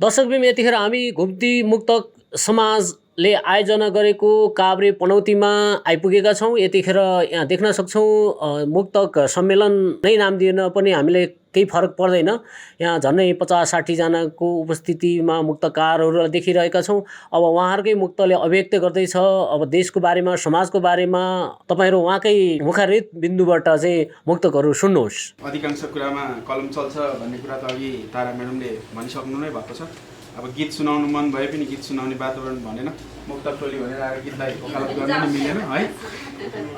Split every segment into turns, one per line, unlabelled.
दर्शकबिम यतिखेर हामी घुम्ती मुक्तक समाजले आयोजना गरेको काभ्रे पनौतीमा आइपुगेका छौँ। यतिखेर यहाँ देख्न सक्छौँ मुक्तक सम्मेलन नै नाम दिएन पनि हामीले केही फरक पर्दैन। यहाँ झन्डै 50-60 जनाको उपस्थितिमा मुक्तकारहरू देखिरहेका छौँ। अब उहाँहरूकै मुक्तले अभिव्यक्त गर्दैछ अब देशको बारेमा, समाजको बारेमा। तपाईहरु उहाँकै मुखारहित बिन्दुबाट चाहिँ मुक्तकहरू सुन्नुहोस्।
अधिकांश कुरामा कलम चल्छ भन्ने कुरा त अघि तारा म्याडमले भनिसक्नु नै भएको छ। अब गीत सुनाउनु मन भए पनि गीत सुनाउने वातावरण भनेन, मुक्तक टोली भनेर आएर गीतलाई ओकालत गर्न नि मिलेन है।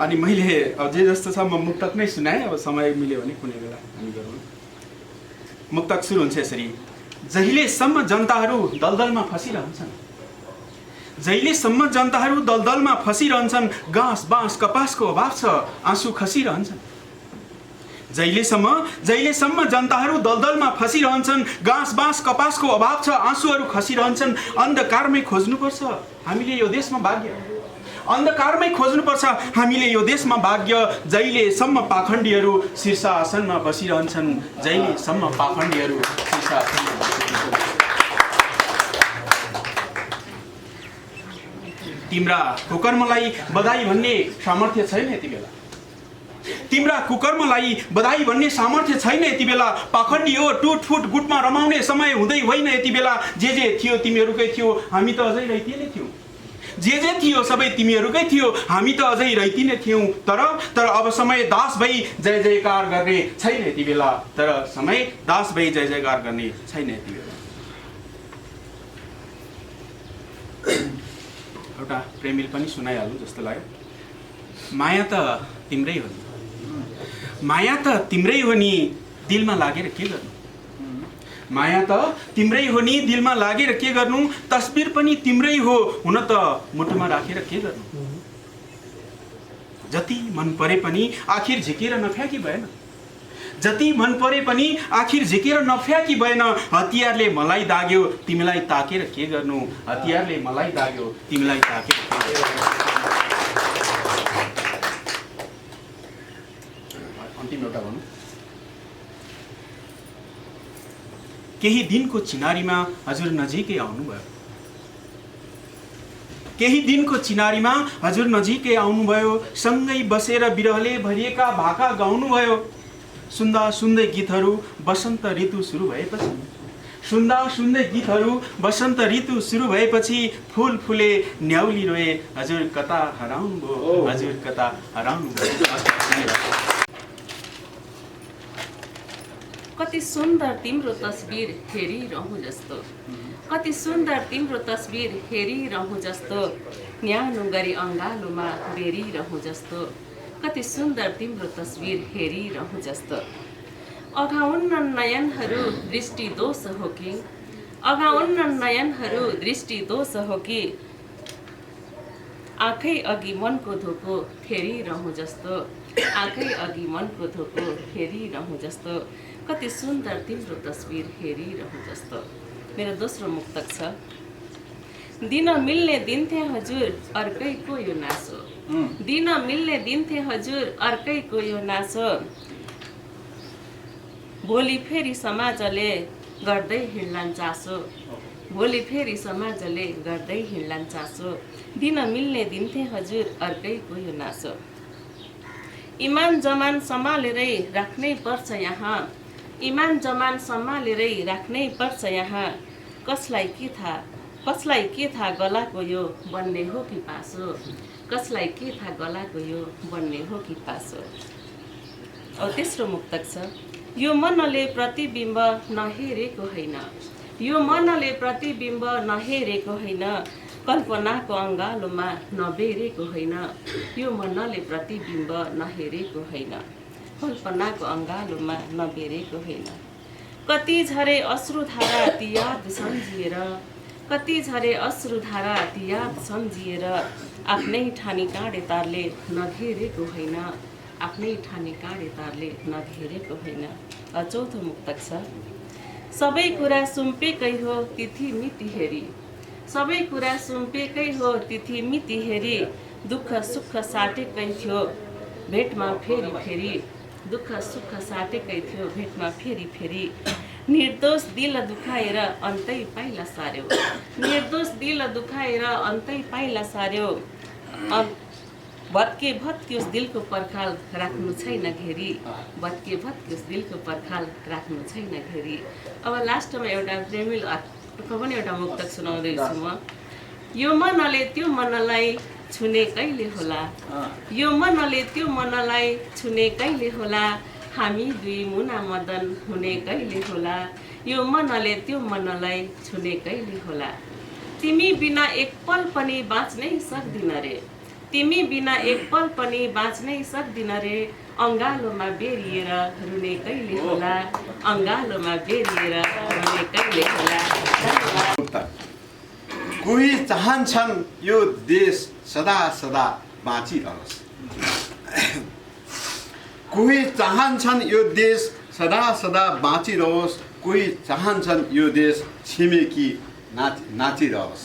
अनि मैले अब जे जस्तो छ म मुक्तक नै सुनाएँ। अब समय मिल्यो भने कुनै बेला हामी गरौँ। मुक्तक सुरु हुन्छ यसरी। जहिलेसम्म जनताहरू दलदलमा फसिरहन्छन्, जहिलेसम्म जनताहरू दलदलमा फसिरहन्छन्, घाँस बाँस कपासको अभाव छ, आँसु खसिरहन्छन्। जहिलेसम्म जनताहरू दलदलमा फसिरहन्छन्, घाँस बाँस कपासको अभाव छ, आँसुहरू खसिरहन्छन्। अन्धकारमै खोज्नुपर्छ हामीले यो देशमा भाग्य, अन्धकारमै खोज्नुपर्छ हामीले यो देशमा भाग्य। जहिलेसम्म पाखण्डीहरू शीर्षासनमा बसिरहन्छन्, जहिलेसम्म पाखण्डीहरू शीर्षासनमा बसिरहन्छन्। तिम्रा कुकर्मलाई बधाई भन्ने सामर्थ्य छैन यति बेला, तिम्रा कुकर्मलाई बधाई भन्ने सामर्थ्य छैन यति बेला। पाखण्डी हो टुटफुट गुटमा रमाउने समय हुँदै होइन यति बेला। जे थियो तिमीहरूकै थियो, हामी त अझै रैती नै थियौँ। जे थियो सबै तिमीहरूकै थियो, हामी त अझै रैती नै थियौँ। तर अब समय दास भई जय जयकार गर्ने छैन यति बेला, तर समय दास भई जय जयकार गर्ने छैन यति बेला। एउटा प्रेमिल पनि सुनाइहाल्नु जस्तो लाग्यो। माया त तिम्रै हो नि, माया त तिम्रै हो नि, दिलमा लागेर के गर्नु। माया त तिम्रै हो नि, दिलमा लागेर के गर्नु। तस्बिर पनि तिम्रै हो, हुन त मुटुमा राखेर के गर्नु। जति मन परे पनि आखिर झिकेर नफ्याँकी भएन, जति मन परे पनि आखिर झिकेर नफ्याँकी भएन। हतियारले मलाई दाग्यो तिमीलाई ताकेर के गर्नु, हतियारले मलाई दाग्यो तिमीलाई ताकेर के गर्नु। अन्तिम एउटा भनौँ। केही दिनको चिनारीमा हजुर नजिकै आउनुभयो, केही दिनको चिनारीमा हजुर नजिकै आउनुभयो। सँगै बसेर बिरहले भरिएका भाका गाउनुभयो। सुन्दा सुन्दै गीतहरू वसन्त ऋतु सुरु भएपछि, सुन्दा सुन्दै गीतहरू वसन्त ऋतु सुरु भएपछि। फुल फुले न्याउली रोए हजुर कता हराउनुभयो, हजुर कता हराउनुभयो।
कति सुन्दर तिम्रो तस्बिर हेरिरहँ जस्तो, कति सुन्दर तिम्रो तस्बिर हेरिरहँ जस्तो। न्यानो गरी अङ्गालोमा बेरिरहँ जस्तो, कति सुन्दर तिम्रो तस्बिर हेरिरहँ जस्तो। अघाउन्न नयनहरू दृष्टि दोष हो कि, अघाउन्न नयनहरू दृष्टि दोष हो कि। आँखै अघि मनको धोको फेरिरहँ जस्तो, आँखै अघि मनको धोको फेरिरहँ जस्तो। कति सुन्दर तिम्रो तस्बिर हेरिरहँ जस्तो। मेरो दोस्रो मुक्तक छ। दिन मिल्ने दिन्थे हजुर अर्कैको यो नासो, दिन मिल्ने दिन्थे हजुर अर्कैको यो नासो। भोलि फेरि समाजले गर्दै हिँड्लान् चासो, भोलि फेरि समाजले गर्दै हिँड्लान् चासो। दिन मिल्ने दिन्थे हजुर अर्कैको यो नासो। इमान जमान सम्हालेरै राख्नै पर्छ यहाँ, इमान जमान सम्हालेरै राख्नै पर्छ यहाँ। कसलाई के थाहा, कसलाई के थाहा गलाको यो बन्ने हो कि पासो, कसलाई के थाहा गलाको यो बन्ने हो कि पासो। अब तेस्रो मुक्तक छ। यो मनले प्रतिबिम्ब नहेरेको होइन, यो मनले प्रतिबिम्ब नहेरेको होइन। कल्पनाको अङ्गालोमा नबेरेको होइन, यो मनले प्रतिबिम्ब नहेरेको होइन, कल्पनाको अङ्गालोमा नबेरेको होइन। कति झरे अश्रुधारा ती याद सम्झिएर, कति झरे अश्रुधारा ती याद सम्झिएर। आफ्नै ठानी काँडे तारले नघेरेको होइन, आफ्नै ठानी काँडे तारले नघेरेको होइन। चौथो मुक्तक छ। सबै कुरा सुम्पेकै हो तिथि मिति हेरी, सबै कुरा सुम्पेकै हो तिथि मिति हेरी। दुःख सुख साटेकै थियो भेटमा फेरि फेरि, दुःख सुख साटेकै थियो भेटमा फेरि फेरि। निर्दोष दिल दुखाएर अन्तै पाइला सार्यो निर्दोष दिल दुखाएर अन्तै पाइला सार्यो भत्के भत्कियोस् दिलको पर्खाल राख्नु छैन घेरी भत्के भत्कियोस् दिलको पर्खाल राख्नु छैन घेरी। अब लास्टमा एउटा प्रेमिलको पनि एउटा मुक्तक सुनाउँदैछु म। यो मनले त्यो मनलाई छुने कहिले होला यो मनले त्यो मनलाई छुने कहिले होला हामी दुई मुना मदन हुने कहिले होला यो मनले त्यो मनलाई छुने कहिले होला तिमी बिना एक पल पनि बाँच्नै सक्दिन रे तिमी बिना एक पल पनि बाँच्नै सक्दिन रे अङ्गालोमा बेरिएर रुने कहिले होला अङ्गालोमा बेरिएर रुने कहिले होला।
कोही चाहन्छन् यो देश सदा सदा बाँचिरहोस् कोही चाहन्छन् यो देश सदा सदा बाँचिरहोस् कोही चाहन्छन् यो देश छिमेकी नाचिरहोस्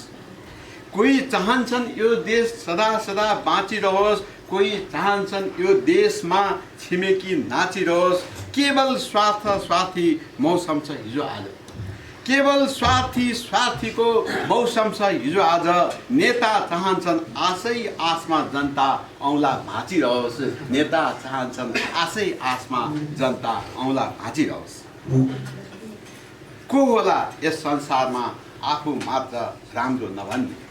कोही चाहन्छन् यो देश सदा सदा बाँचिरहोस् कोही चाहन्छन् यो देशमा छिमेकी नाचिरहोस् केवल स्वार्थी मौसम छ हिजो आज केवल स्वार्थीको मौसम छ हिजो आज नेता चाहन्छन् आशै आसमा जनता औँला भाँचिरहोस् नेता चाहन्छन् आशै आसमा जनता औँला भाँचिरहोस् को होला यस संसारमा आफू मात्र राम्रो नभन्ने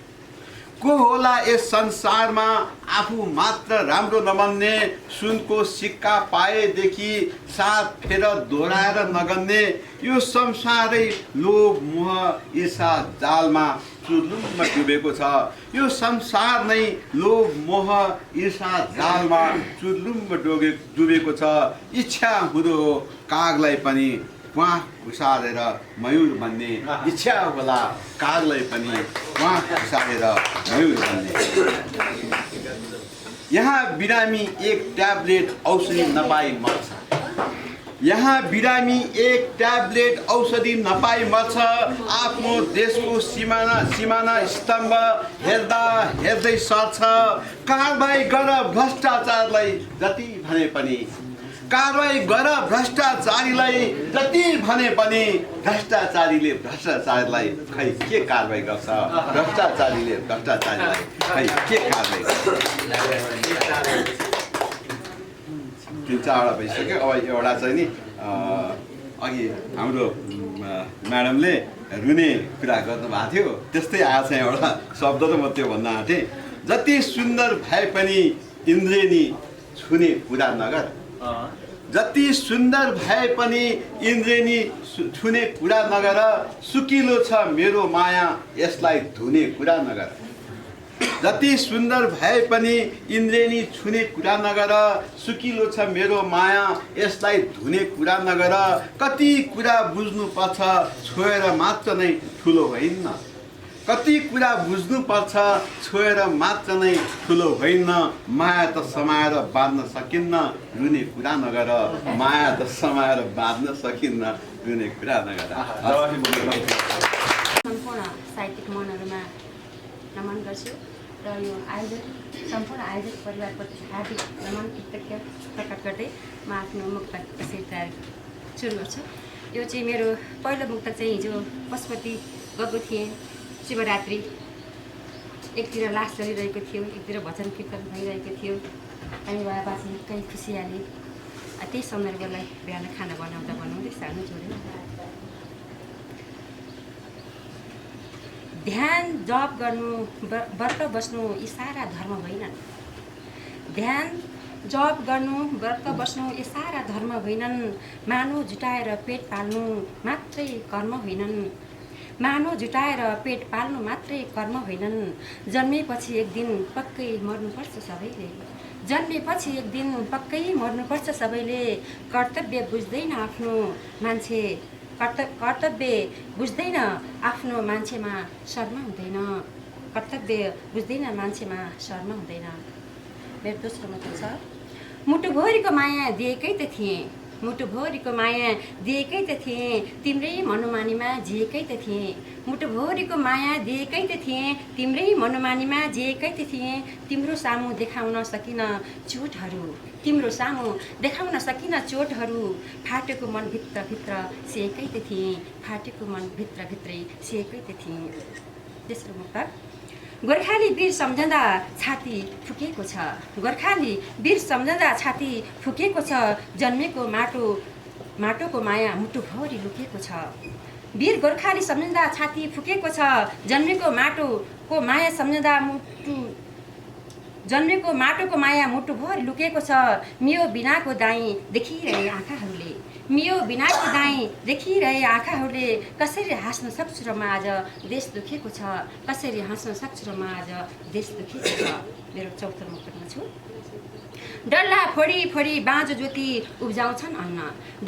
को होला यस संसारमा आफू मात्र राम्रो नभन्ने सुनको सिक्का पाएदेखि सात फेर दोहोऱ्याएर नगर्ने यो संसारै लोभ मोह ईर्षा जालमा चुर्लुम्म डुबेको छ यो संसार नै लोभ मोह ईर्षा जालमा चुर्लुम्म डुबेको छ इच्छा हुँदो कागलाई पनि प्वाख घुसारेर मयूर बन्ने इच्छा होला कागलाई पनि प्वाख घुसारेर मयूर बन्ने यहाँ बिरामी एक ट्याब्लेट औषधि नपाई मर्छ यहाँ बिरामी एक ट्याब्लेट औषधि नपाई मर्छ आफ्नो देशको सिमाना स्तम्भ हेर्दा हेर्दै सर्छ कारबाही गर भ्रष्टाचारलाई जति भने पनि कारबाही गर भ्रष्टाचारीलाई जति भने पनि भ्रष्टाचारीले भ्रष्टाचारीलाई खै के कारबाही गर्छ भ्रष्टाचारीले भ्रष्टाचारीलाई खै के कारबाही गर्छ। 3-4 भइसक्यो अब एउटा चाहिँ नि अघि हाम्रो म्याडमले रुने कुरा गर्नुभएको थियो त्यस्तै आज चाहिँ एउटा शब्द त म त्यो भन्न आँटेँ जति सुन्दर भए पनि इन्द्रेणी छुने कुरा नगर जति सुन्दर भए पनि इन्द्रेणी छुने कुरा नगर सुकिलो छ मेरो माया यसलाई धुने कुरा नगर जति सुन्दर भए पनि इन्द्रेणी छुने कुरा नगर सुकिलो छ मेरो माया यसलाई धुने कुरा नगर कति कुरा बुझ्नुपर्छ छोएर मात्र नै ठुलो होइन कति कुरा बुझ्नुपर्छ छोएर मात्र नै ठुलो होइन माया त समाएर बाँध्न सकिन्न रुने कुरा नगर माया त समाएर बाँध्न सकिन्न रुने कुरा नगर।
सम्पूर्ण साहित्यिक मनहरूमा नमन गर्छु र यो आयोजक सम्पूर्ण आयोजक परिवारप्रति हार्दिक नमन कृतज्ञ प्रकट गर्दै म आफ्नो मुक्तक यसरी तयार सुरु गर्छु। यो चाहिँ मेरो पहिलो मुक्तक चाहिँ हिजो पशुपति गएको थिएँ शिवरात्रि एकतिर लास चलिरहेको थियो एकतिर भजन कीर्तन भइरहेको थियो अनि भएपछि निकै खुसियाली त्यही सन्दर्भलाई बिहान खाना बनाउँदै सानो जोड्यो। ध्यान जप गर्नु व्रत बस्नु यी सारा धर्म होइनन् ध्यान जप गर्नु व्रत बस्नु यी सारा धर्म होइनन् मानव जुटाएर पेट पाल्नु मात्रै कर्म होइनन् मानव जुटाएर पेट पाल्नु मात्रै कर्म होइनन् जन्मेपछि एक दिन पक्कै मर्नुपर्छ सबैले जन्मेपछि एक दिन पक्कै मर्नुपर्छ सबैले कर्तव्य बुझ्दैन आफ्नो मान्छे कर्तव्य बुझ्दैन आफ्नो मान्छेमा शर्म हुँदैन कर्तव्य बुझ्दैन मान्छेमा शर्म हुँदैन। मेरो दोस्रो मुक्तक छ मुटुभरिको माया दिएकै त थिएँ मुटुभरिको माया दिएकै त थिएँ तिम्रै मनोमानीमा जिएकै त थिएँ मुटुभरिको माया दिएकै त थिएँ तिम्रै मनोमानीमा जिएकै त थिएँ तिम्रो सामु देखाउन सकिन चोटहरू तिम्रो सामु देखाउन सकिन चोटहरू फाटेको मन भित्रभित्र सिएकै त थिएँ फाटेको मन भित्रभित्रै सिएकै त थिएँ। तेस्रो मुक्तक गोर्खाली वीर सम्झँदा छाती फुकेको छ गोर्खाली वीर सम्झँदा छाती फुकेको छ जन्मेको माटोको माया मुटुभरि लुकेको छ वीर गोर्खाली सम्झँदा छाती फुकेको छ जन्मेको माटोको माया सम्झँदा जन्मेको माटोको माया मुटुभरि लुकेको छ मियो बिनाको दाई देखिरहे आँखाहरूले मियो बिनाको दाई देखिरहे आँखाहरूले कसरी हाँस्न सक्छु र म आज देश दुखेको छ कसरी हाँस्न सक्छु र म आज देश दुखेको छ। मेरो चौथो मुक्तकमा छु डल्ला फोडी फोडी बाँझो ज्योति उब्जाउँछन् अन्न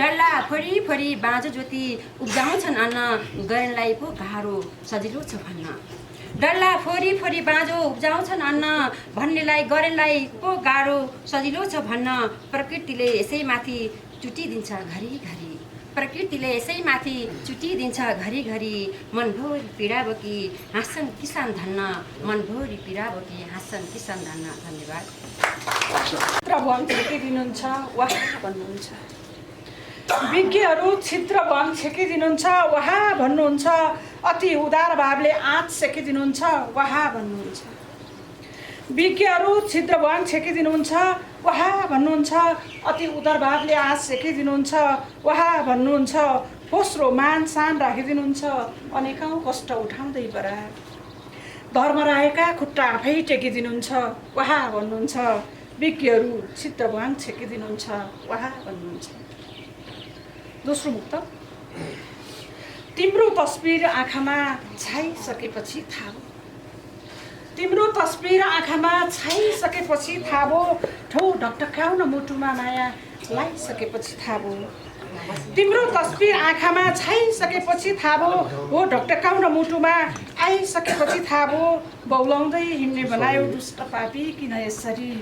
डल्ला फोडी फोडी बाँझो ज्योति उब्जाउँछन् अन्न गरेनलाई पो गाह्रो सजिलो छ भन्न डल्ला फोरी फोरी बाँझो उब्जाउँछन् अन्न भन्नेलाई गरेनलाई पो गाह्रो सजिलो छ भन्न प्रकृतिले यसैमाथि चुटिदिन्छ घरिघरि प्रकृतिले यसैमाथि चुटिदिन्छ घरिघरि मनभरि पीडा बोकी हाँस्छन् किसान धन्न मनभरि पीडा बोकी हाँस्छन् किसान धन्न। धन्यवाद।
छिद्रवन छेकिदिनुहुन्छ वाहा भन्नुहुन्छ विज्ञहरू छिद्रवन छेकिदिनुहुन्छ वाहा भन्नुहुन्छ अति उदार भावले आँच सेकिदिनुहुन्छ वाहा भन्नुहुन्छ विज्ञहरू छिद्रवन छेकिदिनुहुन्छ वाहा भन्नुहुन्छ अति उदार भावले आँच सेकिदिनुहुन्छ वाहा भन्नुहुन्छ फोस्रो मान सान राखिदिनुहुन्छ अनेकौँ कष्ट उठाउँदै बरा धर्म रहेका खुट्टा आफै टेकिदिनुहुन्छ वाहा भन्नुहुन्छ विज्ञहरू छिद्रवन छेकिदिनुहुन्छ वाहा भन्नुहुन्छ। दोस्रो मुक्त तिम्रो तस्बिर आँखामा छाइसकेपछि थाहा भयो तिम्रो तस्बिर आँखामा छाइसकेपछि थाहा भयो ठौ ढकढकाउन मुटुमा माया लाइसकेपछि थाहा भयो तिम्रो तस्बिर आँखामा छाइसकेपछि थाहा भयो हो ढकढकाउन मुटुमा आइसकेपछि थाहा भयो बौलाउँदै हिँड्ने बनायो दुष्ट पापी किन यसरी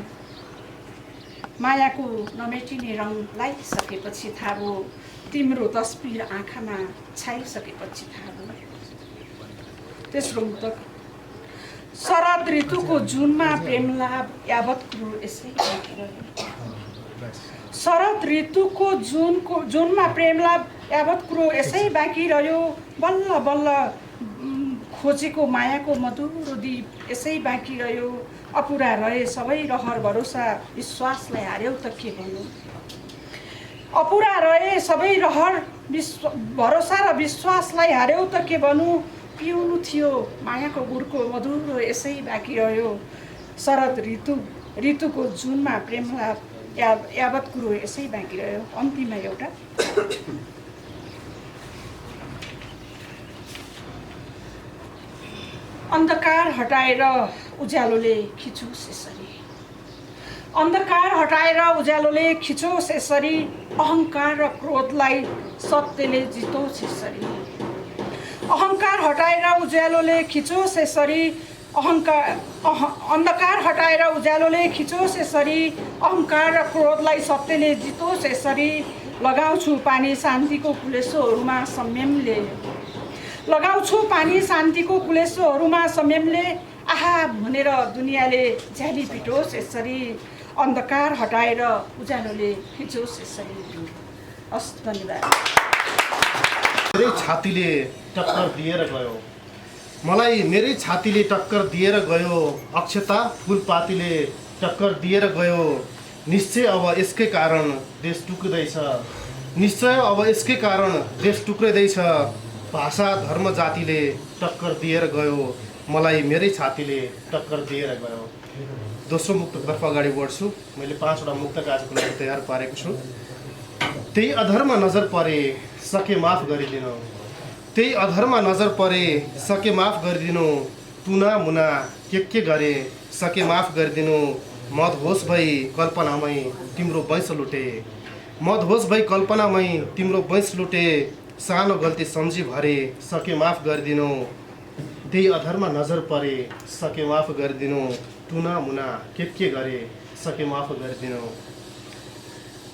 मायाको नमेटिने रङ लाइसकेपछि थाहा भयो तिम्रो तस्बिर आँखामा छाइसकेपछि थाहा भयो। तेस्रो मुक्तक शरद ऋतुको जुनमा प्रेम लाभ यावत कुरो यसै बाँकी रह्यो शरद ऋतुको जुनमा प्रेम लाभ यावत कुरो यसै बाँकी रह्यो बल्ल बल्ल खोजेको मायाको मधुरो दीप यसै बाँकी रह्यो अपुरा रहे सबै रहर भरोसा विश्वासलाई हार्यौ त के भन्नु अपुरा रहे सबै रहर भरोसा र विश्वासलाई हार्यौ त के भन्नु पिउनु थियो मायाको गुडको मधुरो यसै बाँकी रह्यो शरद ऋतुको जुनमा प्रेम यावत कुरो यसै बाँकी रह्यो। अन्तिममा एउटा अन्धकार हटाएर उज्यालोले खिचोस् यसरी अन्धकार हटाएर उज्यालोले खिचोस् यसरी अहङ्कार र क्रोधलाई सत्यले जितोस् यसरी अहङ्कार हटाएर उज्यालोले खिचोस् यसरी अन्धकार हटाएर उज्यालोले खिचोस् यसरी अहङ्कार र क्रोधलाई सत्यले जितोस् यसरी लगाउँछु पानी शान्तिको कुलेसोहरूमा संयमले लगाउँछु पानी शान्तिको कुलेसोहरूमा संयमले आहा भनेर दुनियाँले झ्याली पिटोस् यसरी अन्धकार हटाएर उज्यालोले खिचोस् यसरी। हस् धन्यवाद।
मेरै छातीले टक्कर दिएर गयो मलाई मेरै छातीले टक्कर दिएर गयो अक्षता फुलपातीले टक्कर दिएर गयो निश्चय अब यसकै कारण देश टुक्रिँदैछ निश्चय अब यसकै कारण देश टुक्रिँदैछ भाषा धर्म जातिले टक्कर दिएर गयो मलाई मेरै छातीले टक्कर दिएर गयो। दोस्रो मुक्ततर्फ अगाडि बढ्छु। मैले 5वटा मुक्तक आजको लागि तयार पारेको छु। त्यही अधर्म नजर परे सके माफ गरिदिनु त्यही अधर्म नजर परे सके माफ गरिदिनु तुना मुना के गरे सके माफ गरिदिनु मदहोस भई कल्पनामै तिम्रो वैंश लुटे मदहोस भई कल्पनामै तिम्रो वैंश लुटे सानो गल्ती सम्झी भरे सके माफ गरिदिनु त्यही अधर्म नजर परे सके माफ गरिदिनु तुना मुना के गरे सके माफ गरिदिनु।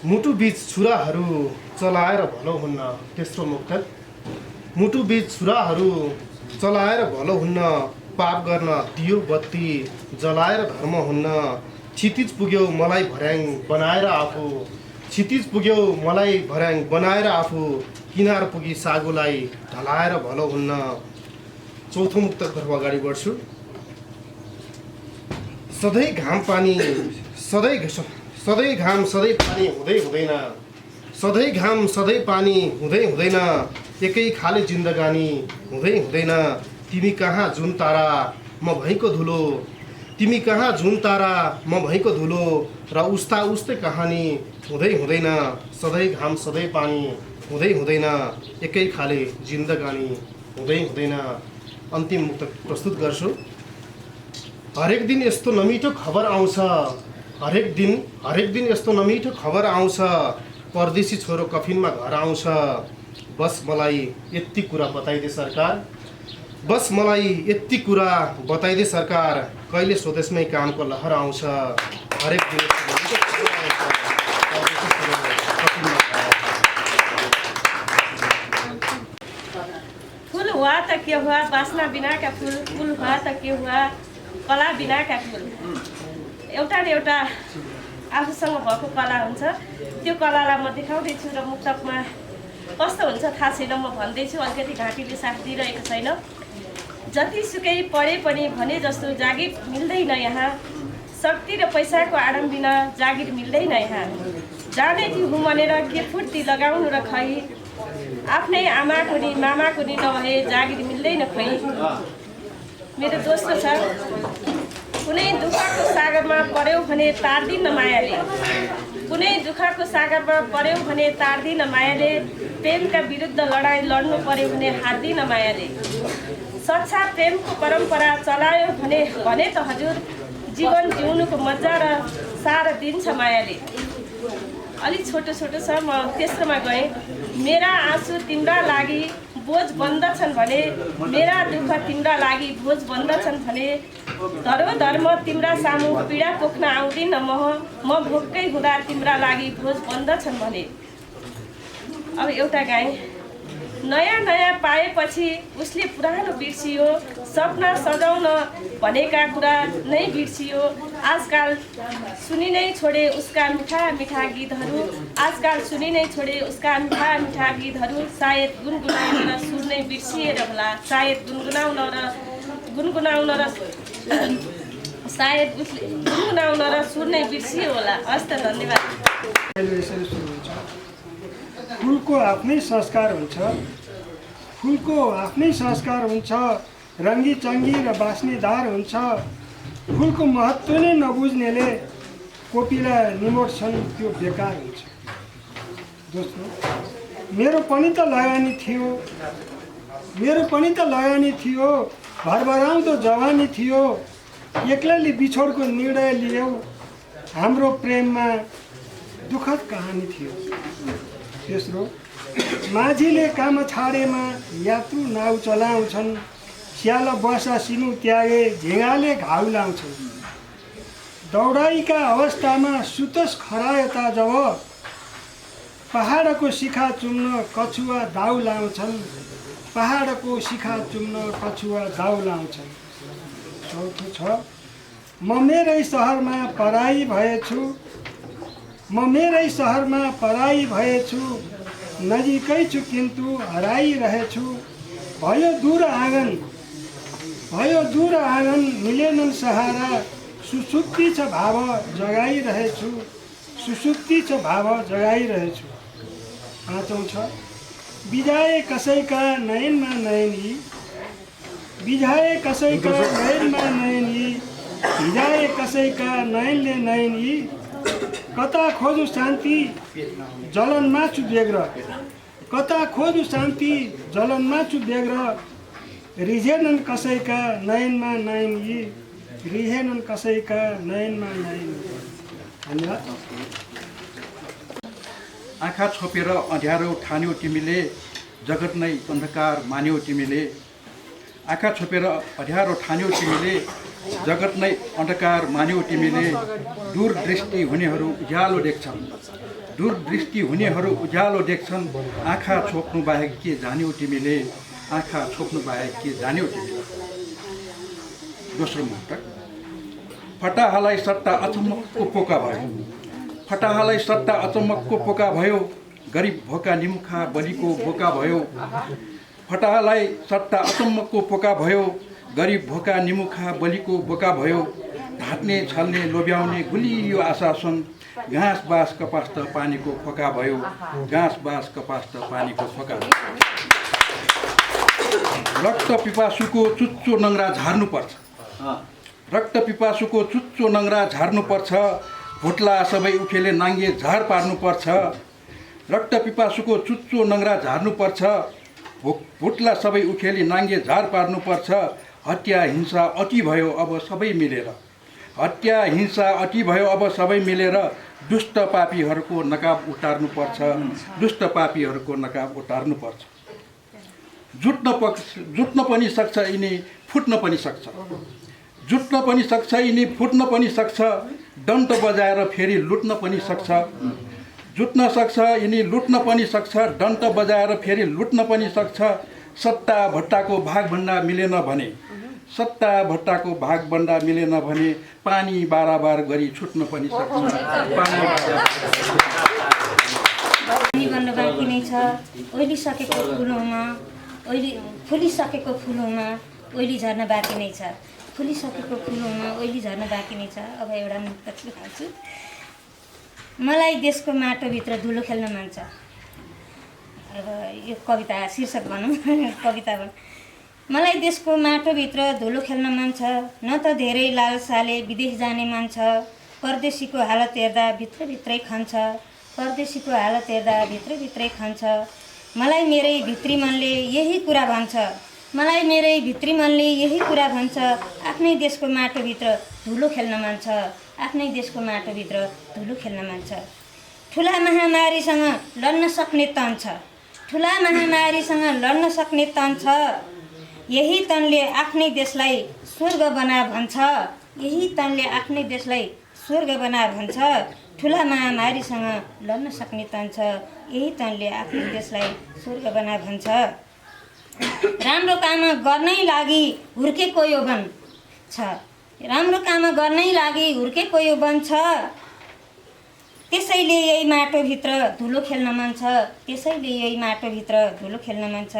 मुटु बीच छुराहरू चलाएर भलो हुन्न। तेस्रो मुक्तक। मुटु बीच छुराहरू चलाएर भलो हुन्न, पाप गर्न दियो बत्ती जलाएर धर्म हुन्न। क्षितिज पुग्यो मलाई भर्याङ बनाएर आफू, क्षितिज पुग्यो मलाई भर्याङ बनाएर आफू, किनार पुगी सागुलाई ढलाएर भलो हुन्न। चौथो मुक्तकतर्फ अगाडि बढ्छु। सधैँ घाम पानी सधैँ घाम सधैँ पानी हुँदै हुँदैन, सधैँ घाम सधैँ पानी हुँदै हुँदैन, एकै खाले जिन्दगानी हुँदै हुँदैन। तिमी कहाँ जुन तारा म भैँको धुलो, तिमी कहाँ जुन तारा म भैँको धुलो, र उस्ता उस्तै कहानी हुँदै हुँदैन। सधैँ घाम सधैँ पानी हुँदै हुँदैन, एकै खाले जिन्दगानी हुँदै हुँदैन। अन्तिम मुक्त प्रस्तुत गर्छु। हरेक दिन यस्तो नमिठो खबर आउँछ, हरेक दिन यस्तो नमिठो खबर आउँछ, परदेशी छोरो कफिनमा घर आउँछ। बस मलाई यति कुरा बताइदे सरकार, बस मलाई यति कुरा बताइदे सरकार, कहिले स्वदेशमै कामको लहर आउँछ। हरेक दिन यस्तो नमिठो खबर आउँछ, परदेशी छोरो कफिनमा घर आउँछ।
फूल हुआ त के हुआ, बासना बिना का फूल, फूल हुआ त के हुआ, कला बिना का फूल। एउटा न एउटा आफूसँग भएको कला हुन्छ, त्यो कलालाई म देखाउँदैछु र मुक्तकमा कस्तो हुन्छ थाहा छैन, म भन्दैछु। अलिकति घाँटीले साथ दिइरहेको छैन। जतिसुकै पढे पनि भने जस्तो जागिर मिल्दैन यहाँ, शक्ति र पैसाको आडम बिना जागिर मिल्दैन यहाँ। जाने कि हुँ भनेर के फुर्ती लगाउनु र खै, आफ्नै आमाको नि मामाको नि नभए जागिर मिल्दैन खै। मेरो दोस्रो छ, कुनै दुःखको सागरमा पर्यौ भने तार्दिन मायाले, कुनै दुःखको सागरमा पर्यौ भने तार्दिन मायाले, प्रेमका विरुद्ध लडाइँ लड्नु पर्यो भने हार्दिन मायाले। सच्चा प्रेमको परम्परा चलायो भने त हजुर, जीवन जिउनुको मजा र सार दिन्छ मायाले। अलिक छोटो छोटो छ, म तेस्रोमा गएँ। मेरा आँसु तिम्रा लागि बोझ बन्दछन् भने, मेरा दुःख तिम्रा लागि बोझ बन्दछन् भने, धर्म तिम्रा सामु पीडा पोख्न आउँदिन म भोकै हुँदा तिम्रा लागि बोझ बन्दछन् भने। अब एउटा गाएँ। नयाँ नयाँ पाएपछि उसले पुरानो बिर्सियो, सपना सजाउन भनेका कुरा नै बिर्सियो। आजकल सुनि नै छोडे उसका मिठा मिठा गीतहरू, आजकल सुनि नै छोडे उसका मिठा मिठा गीतहरू। सायद गुनगुनाउन र सुर नै बिर्सिएर होला, सायद गुनगुनाउन र सायद उसले गुनगुनाउन र सुर नै बिर्सियो होला। हस् त, धन्यवाद।
फुलको आफ्नै संस्कार हुन्छ, फुलको आफ्नै संस्कार हुन्छ, रङ्गी चङ्गी र बास्नेदार हुन्छ। फुलको महत्त्व नै नबुझ्नेले कोपिला निमोड्छन्, त्यो बेकार हुन्छ। दोस्रो, मेरो पनि त लगानी थियो, भरभराउँदो जवानी थियो, एक्लैले बिछोडको निर्णय लियौ, हाम्रो प्रेममा दुःखद कहानी थियो। तेस्रो, माझीले काम छाडेमा यात्रु नाउ चलाउँछन्, स्याल बसा सिनु त्यागे झिँगाले घाउ लाउँछन्। दौडाइका अवस्थामा सुतस खरायता जब, पहाडको शिखा चुम्न कछुवा दाउ लाउँछन्, पहाडको शिखा चुम्न कछुवा दाउ लाउँछन्। चौथो छ, म मेरै सहरमा पराई भएछु, नजिकै छु किन्तु हराइरहेछु। भयो दूर आँगन मिलेनन् सहारा, सुसुप्ति छ भाव जगाइरहेछु। पाँचौँ छ, बिजाए कसैका नयनमा नयनी, भिजाए कसैका नयनले नयनी। कता खोजु शान्ति जलनमा छु व्यग्र, रिझेनन् कसैका नयनमा नयनी। धन्यवाद।
आँखा छोपेर अँध्यारो ठान्यौ तिमीले, जगत नै अन्धकार मान्यौ तिमीले। आँखा छोपेर अँध्यारो ठान्यौ तिमीले, जगत नै अन्धकार मान्यौ तिमीले। दूरदृष्टि हुनेहरू उज्यालो देख्छन्, दूरदृष्टि हुनेहरू उज्यालो देख्छन्। आँखा छोप्नु बाहेक के जान्यौ तिमीले, आँखा छोप्नु बाहेक के जान्यौ तिमीले। दोस्रो मुक्तक। फटाहालाई सट्टा अचम्मकको पोका भयो, फटाहालाई सट्टा अचम्मकको पोका भयो, गरिब भोका निमुखा बलिको बोका भयो। फटाहालाई सट्टा अचम्मकको पोका भयो, गरिब भोका निमुखा बलिको बोका भयो। ढाँट्ने छल्ने लोभ्याउने गुलियो आशासन, घाँस बाँस कपास त पानीको फोका भयो, घाँस बाँस कपास त पानीको फोका भयो। रक्त पिपासुको चुच्चो नङ्ग्रा झार्नुपर्छ, रक्त पिपासुको चुच्चो नङ्ग्रा झार्नुपर्छ, भुट्ला सबै उखेले नाङ्गे झार पार्नुपर्छ। रक्त पिपासुको चुच्चो नङ्ग्रा झार्नुपर्छ, भुट्ला सबै उखेली नाङ्गे झार पार्नुपर्छ। हत्या हिंसा अति भयो अब सबै मिलेर, हत्या हिंसा अति भयो अब सबै मिलेर, दुष्ट पापीहरूको नकाब उतार्नुपर्छ, दुष्ट पापीहरूको नकाब उतार्नुपर्छ। जुट्न पनि सक्छ यिनी फुट्न पनि सक्छ, जुट्न पनि सक्छ यिनी फुट्न पनि सक्छ, डन्ट बजाएर फेरि लुट्न पनि सक्छ। जुट्न सक्छ यिनी लुट्न पनि सक्छ, डन्ट बजाएर फेरि लुट्न पनि सक्छ। सट्टा भट्टाको भागभन्डा मिलेन भने, सट्टा भट्टाको भागभन्डा मिलेन भने, पानी बाराबार गरी छुट्न पनि सक्छ।
पानी बन्न बाँकी नै छ, ओइलिसकेको फुलौमा, फुलिसकेको फुलौमा ओइली झर्न बाँकी नै छ, फुलिसकेको फुलौमा ओइली झर्न बाँकी नै छ। अब एउटा मुक्तक लेखाउँछु। मलाई देशको माटोभित्र धुलो खेल्न मन छ। अब यो कविता शीर्षक भनौँ, कविता भनौँ। मलाई देशको माटोभित्र धुलो खेल्न मन छ, न त धेरै लालसाले विदेश जाने मन छ। परदेशीको हालत हेर्दा भित्रभित्रै खन्छ, परदेशीको हालत हेर्दा भित्रभित्रै खन्छ। मलाई मेरै भित्री मनले यही कुरा भन्छ, मलाई मेरै भित्री मनले यही कुरा भन्छ। आफ्नै देशको माटोभित्र धुलो खेल्न मन छ, आफ्नै देशको माटोभित्र धुलो खेल्न मन छ। ठुला महामारीसँग लड्न सक्ने तन छ, ठुला महामारीसँग लड्न सक्ने तन छ। यही तनले आफ्नै देशलाई स्वर्ग बना भन्छ, यही तनले आफ्नै देशलाई स्वर्ग बना भन्छ। ठुला महामारीसँग लड्न सक्ने तन छ, यही तनले आफ्नै देशलाई स्वर्ग बना भन्छ। राम्रो काम गर्नै लागि हुर्केको यौवन छ, राम्रो काम गर्नै लागि हुर्केको यौवन छ। त्यसैले यही माटोभित्र धुलो खेल्न मन छ, त्यसैले यही माटोभित्र धुलो खेल्न मन छ।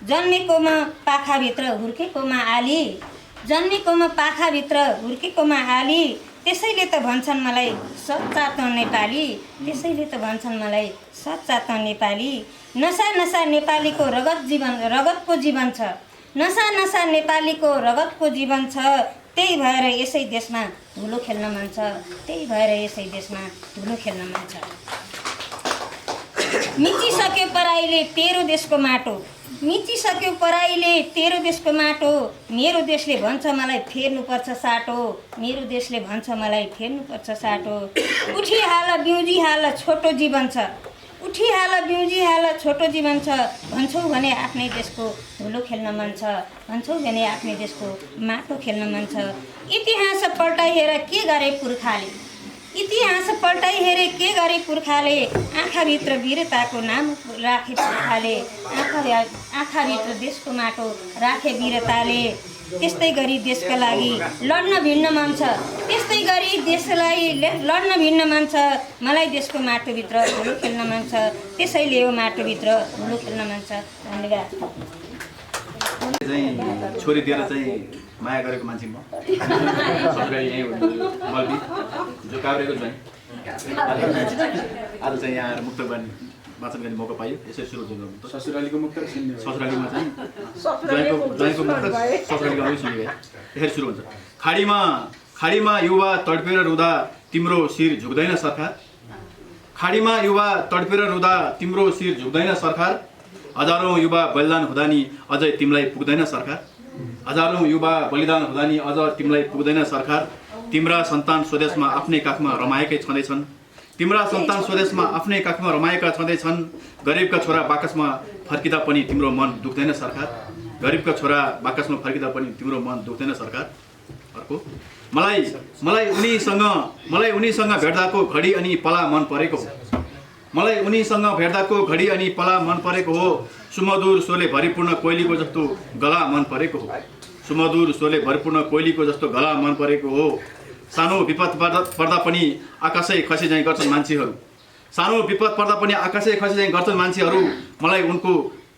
जन्मेकोमा पाखाभित्र हुर्केकोमा आली, जन्मेकोमा पाखाभित्र हुर्केकोमा आली। त्यसैले त भन्छन् मलाई सच्चा त नेपाली, त्यसैले त भन्छन् मलाई सच्चा त नेपाली। नसा नसा नेपालीको रगतको जीवन छ, नसा नसा नेपालीको रगतको जीवन छ। त्यही भएर यसै देशमा धुलो खेल्न मन छ, त्यही भएर यसै देशमा धुलो खेल्न मन छ। मिचिसक्यो पराईले तेरो देशको माटो, मिचिसक्यो पराईले तेरो देशको माटो। मेरो देशले भन्छ मलाई फेर्नुपर्छ साटो, मेरो देशले भन्छ मलाई फेर्नुपर्छ साटो। उठिहाल बिउजिहाल छोटो जीवन छ, उठिहाल बिउजिहाल छोटो जीवन छ। भन्छौ भने आफ्नै देशको धुलो खेल्न मन छ, भन्छौ भने आफ्नै देशको माटो खेल्न मन छ। इतिहास पल्टाइ हेर के गरे पुर्खाले, इतिहास पल्टाइ हेरे के गरे पुर्खाले। आँखाभित्र वीरताको नाम राखे पुर्खाले, आँखाभित्र देशको माटो राखे वीरताले। त्यस्तै गरी देशका लागि लड्न भिड्न मन छ, त्यस्तै गरी देशलाई लड्न भिड्न मन छ। मलाई देशको माटोभित्र धुलो खेल्न मन छ, त्यसैले यो माटोभित्र धुलो खेल्न मन छ। धन्यवाद।
छोरी दिएर चाहिँ माया गरेको मान्छे म, ससुराली यहीँ मल्पी जो काभ्रेको चाहिँ आज चाहिँ यहाँ आएर मुक्त वाचन गर्ने मौका पाइयो। यसरी सुरु हुन्छ ससुरालीको मुक्त, ससुरालीमा चाहिँ ज्वाइँको मुक्त ससुरालीको अघि सुन्नु भयो। यसरी सुरु हुन्छ। खाडीमा युवा तडपेर रुँदा तिम्रो शिर झुक्दैन सरकार, खाडीमा युवा तडपेर रुँदा तिम्रो शिर झुक्दैन सरकार। हजारौँ युवा बलिदान हुँदा नि अझै तिमीलाई पुग्दैन सरकार, हजारौँ युवा बलिदान हुँदा नि अझ तिमीलाई पुग्दैन सरकार। तिम्रा सन्तान स्वदेशमा आफ्नै काखमा रमाएकै छँदैछन्, तिम्रा सन्तान स्वदेशमा आफ्नै काखमा रमाएका छँदैछन्। गरिबका छोरा बाकसमा फर्किँदा पनि तिम्रो मन दुख्दैन सरकार, गरिबका छोरा बाकसमा फर्किँदा पनि तिम्रो मन दुख्दैन सरकार। अर्को मलाई उनीसँग भेट्दाको घडी अनि पला मन परेको,
मलाई उनीसँग भेट्दाको घडी अनि पला मन परेको हो। सुमधुर स्वरले भरिपूर्ण कोइलीको जस्तो गला मन परेको हो। सुमधुर स्वरले भरिपूर्ण कोइलीको जस्तो गला मन परेको हो। सानो विपद पर्दा पनि आकाशै खसी झैँ गर्छन् मान्छेहरू। सानो विपद पर्दा पनि आकाशै खसी झैँ गर्छन् मान्छेहरू। मलाई उनको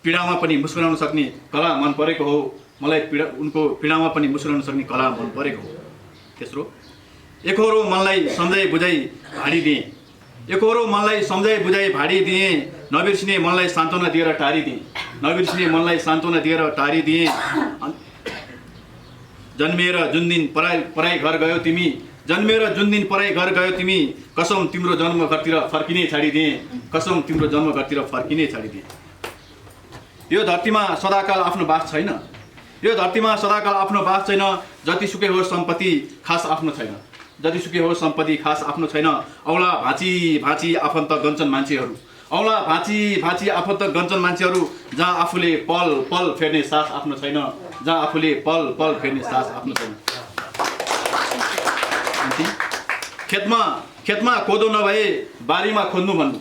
पीडामा पनि मुस्कुराउन सक्ने कला मन परेको हो। मलाई उनको पीडामा पनि मुस्कुराउन सक्ने कला मन परेको हो। तेस्रो, एकहोरो मनलाई सम्झाइ बुझाइ भाडिदिएँ। एकहोरो मनलाई सम्झाइ बुझाइ भाडिदिएँ। नबिर्सिने मनलाई सान्त्वना दिएर टारिदिएँ। नबिर्सिने मनलाई सान्त्वना दिएर टारिदिएँ। जन्मेर जुन दिन पराई घर गयो तिमी, जन्मेर जुन दिन पराई घर गयो तिमी, कसम तिम्रो जन्म घरतिर फर्किने छाडिदिएँ। कसम तिम्रो जन्म घरतिर फर्किने छाडिदिएँ। यो धरतीमा सदाकाल आफ्नो बास छैन। यो धरतीमा सदाकाल आफ्नो बास छैन। जतिसुकै होस् सम्पत्ति खास आफ्नो छैन। जतिसुकै होस् सम्पत्ति खास आफ्नो छैन। औला भाँची भाँची आफन्त गन्छन् मान्छेहरू। औला भाँची भाँची आफन्त गन्छन् मान्छेहरू। जहाँ आफूले पल पल फेर्ने सास आफ्नो छैन। जहाँ आफूले पल पल फेर्ने सास आफ्नो छैन। खेतमा कोदो नभए बारीमा खोज्नु भन्नु।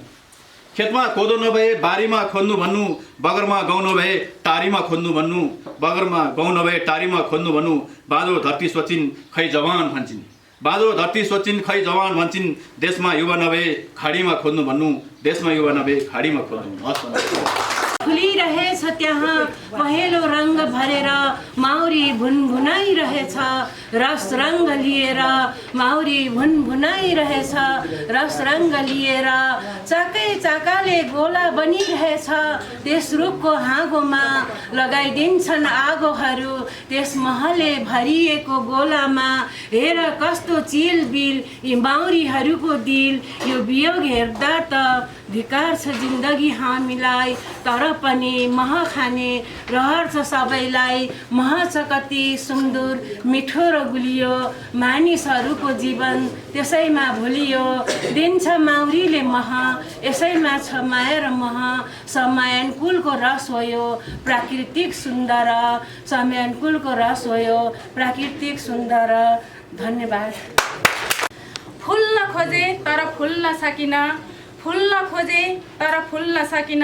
खेतमा कोदो नभए बारीमा खोज्नु भन्नु। बगरमा गहुँ नभए टारीमा खोज्नु भन्नु। बगरमा गहुँ नभए टारीमा खोज्नु भन्नु। बाँझो धरती सोचिन् खै जवान भन्छन्। बाँझो धरती सोचिन् खै जवान भन्छन्। देशमा युवा नभए खाडीमा खोज्नु भन्नु। देशमा युवा नभए खाडीमा खोज्नु।
फुलिरहेछ त्यहाँ पहेँलो रङ्ग भरेर माउरी भुनभुनाइरहेछ रस रङ्ग लिएर। माउरी भुनभुनाइरहेछ रस रङ्ग लिएर। चाकै चाकाले गोला बनिरहेछ त्यस रुखको हाँगोमा। लगाइदिन्छन् आगोहरू त्यस महले भरिएको गोलामा। हेर कस्तो चिलबिल यी माउरीहरूको दिल। यो वियोग हेर्दा त धिकार छ जिन्दगी हामीलाई। तर पनि मह खाने रहर छ सबैलाई। मह छ कति सुन्दर मिठो र गुलियो। मानिसहरूको जीवन त्यसैमा भुलियो। दिन्छ माउरीले मह यसैमा छ माया र मह। समयानुकूलको रस हो यो प्राकृतिक सुन्दर। समयानुकूलको रस हो यो प्राकृतिक सुन्दर। धन्यवाद।
फुल्न खोजे तर फुल्न सकिन। फुल्न खोजे तर फुल्न सकिन।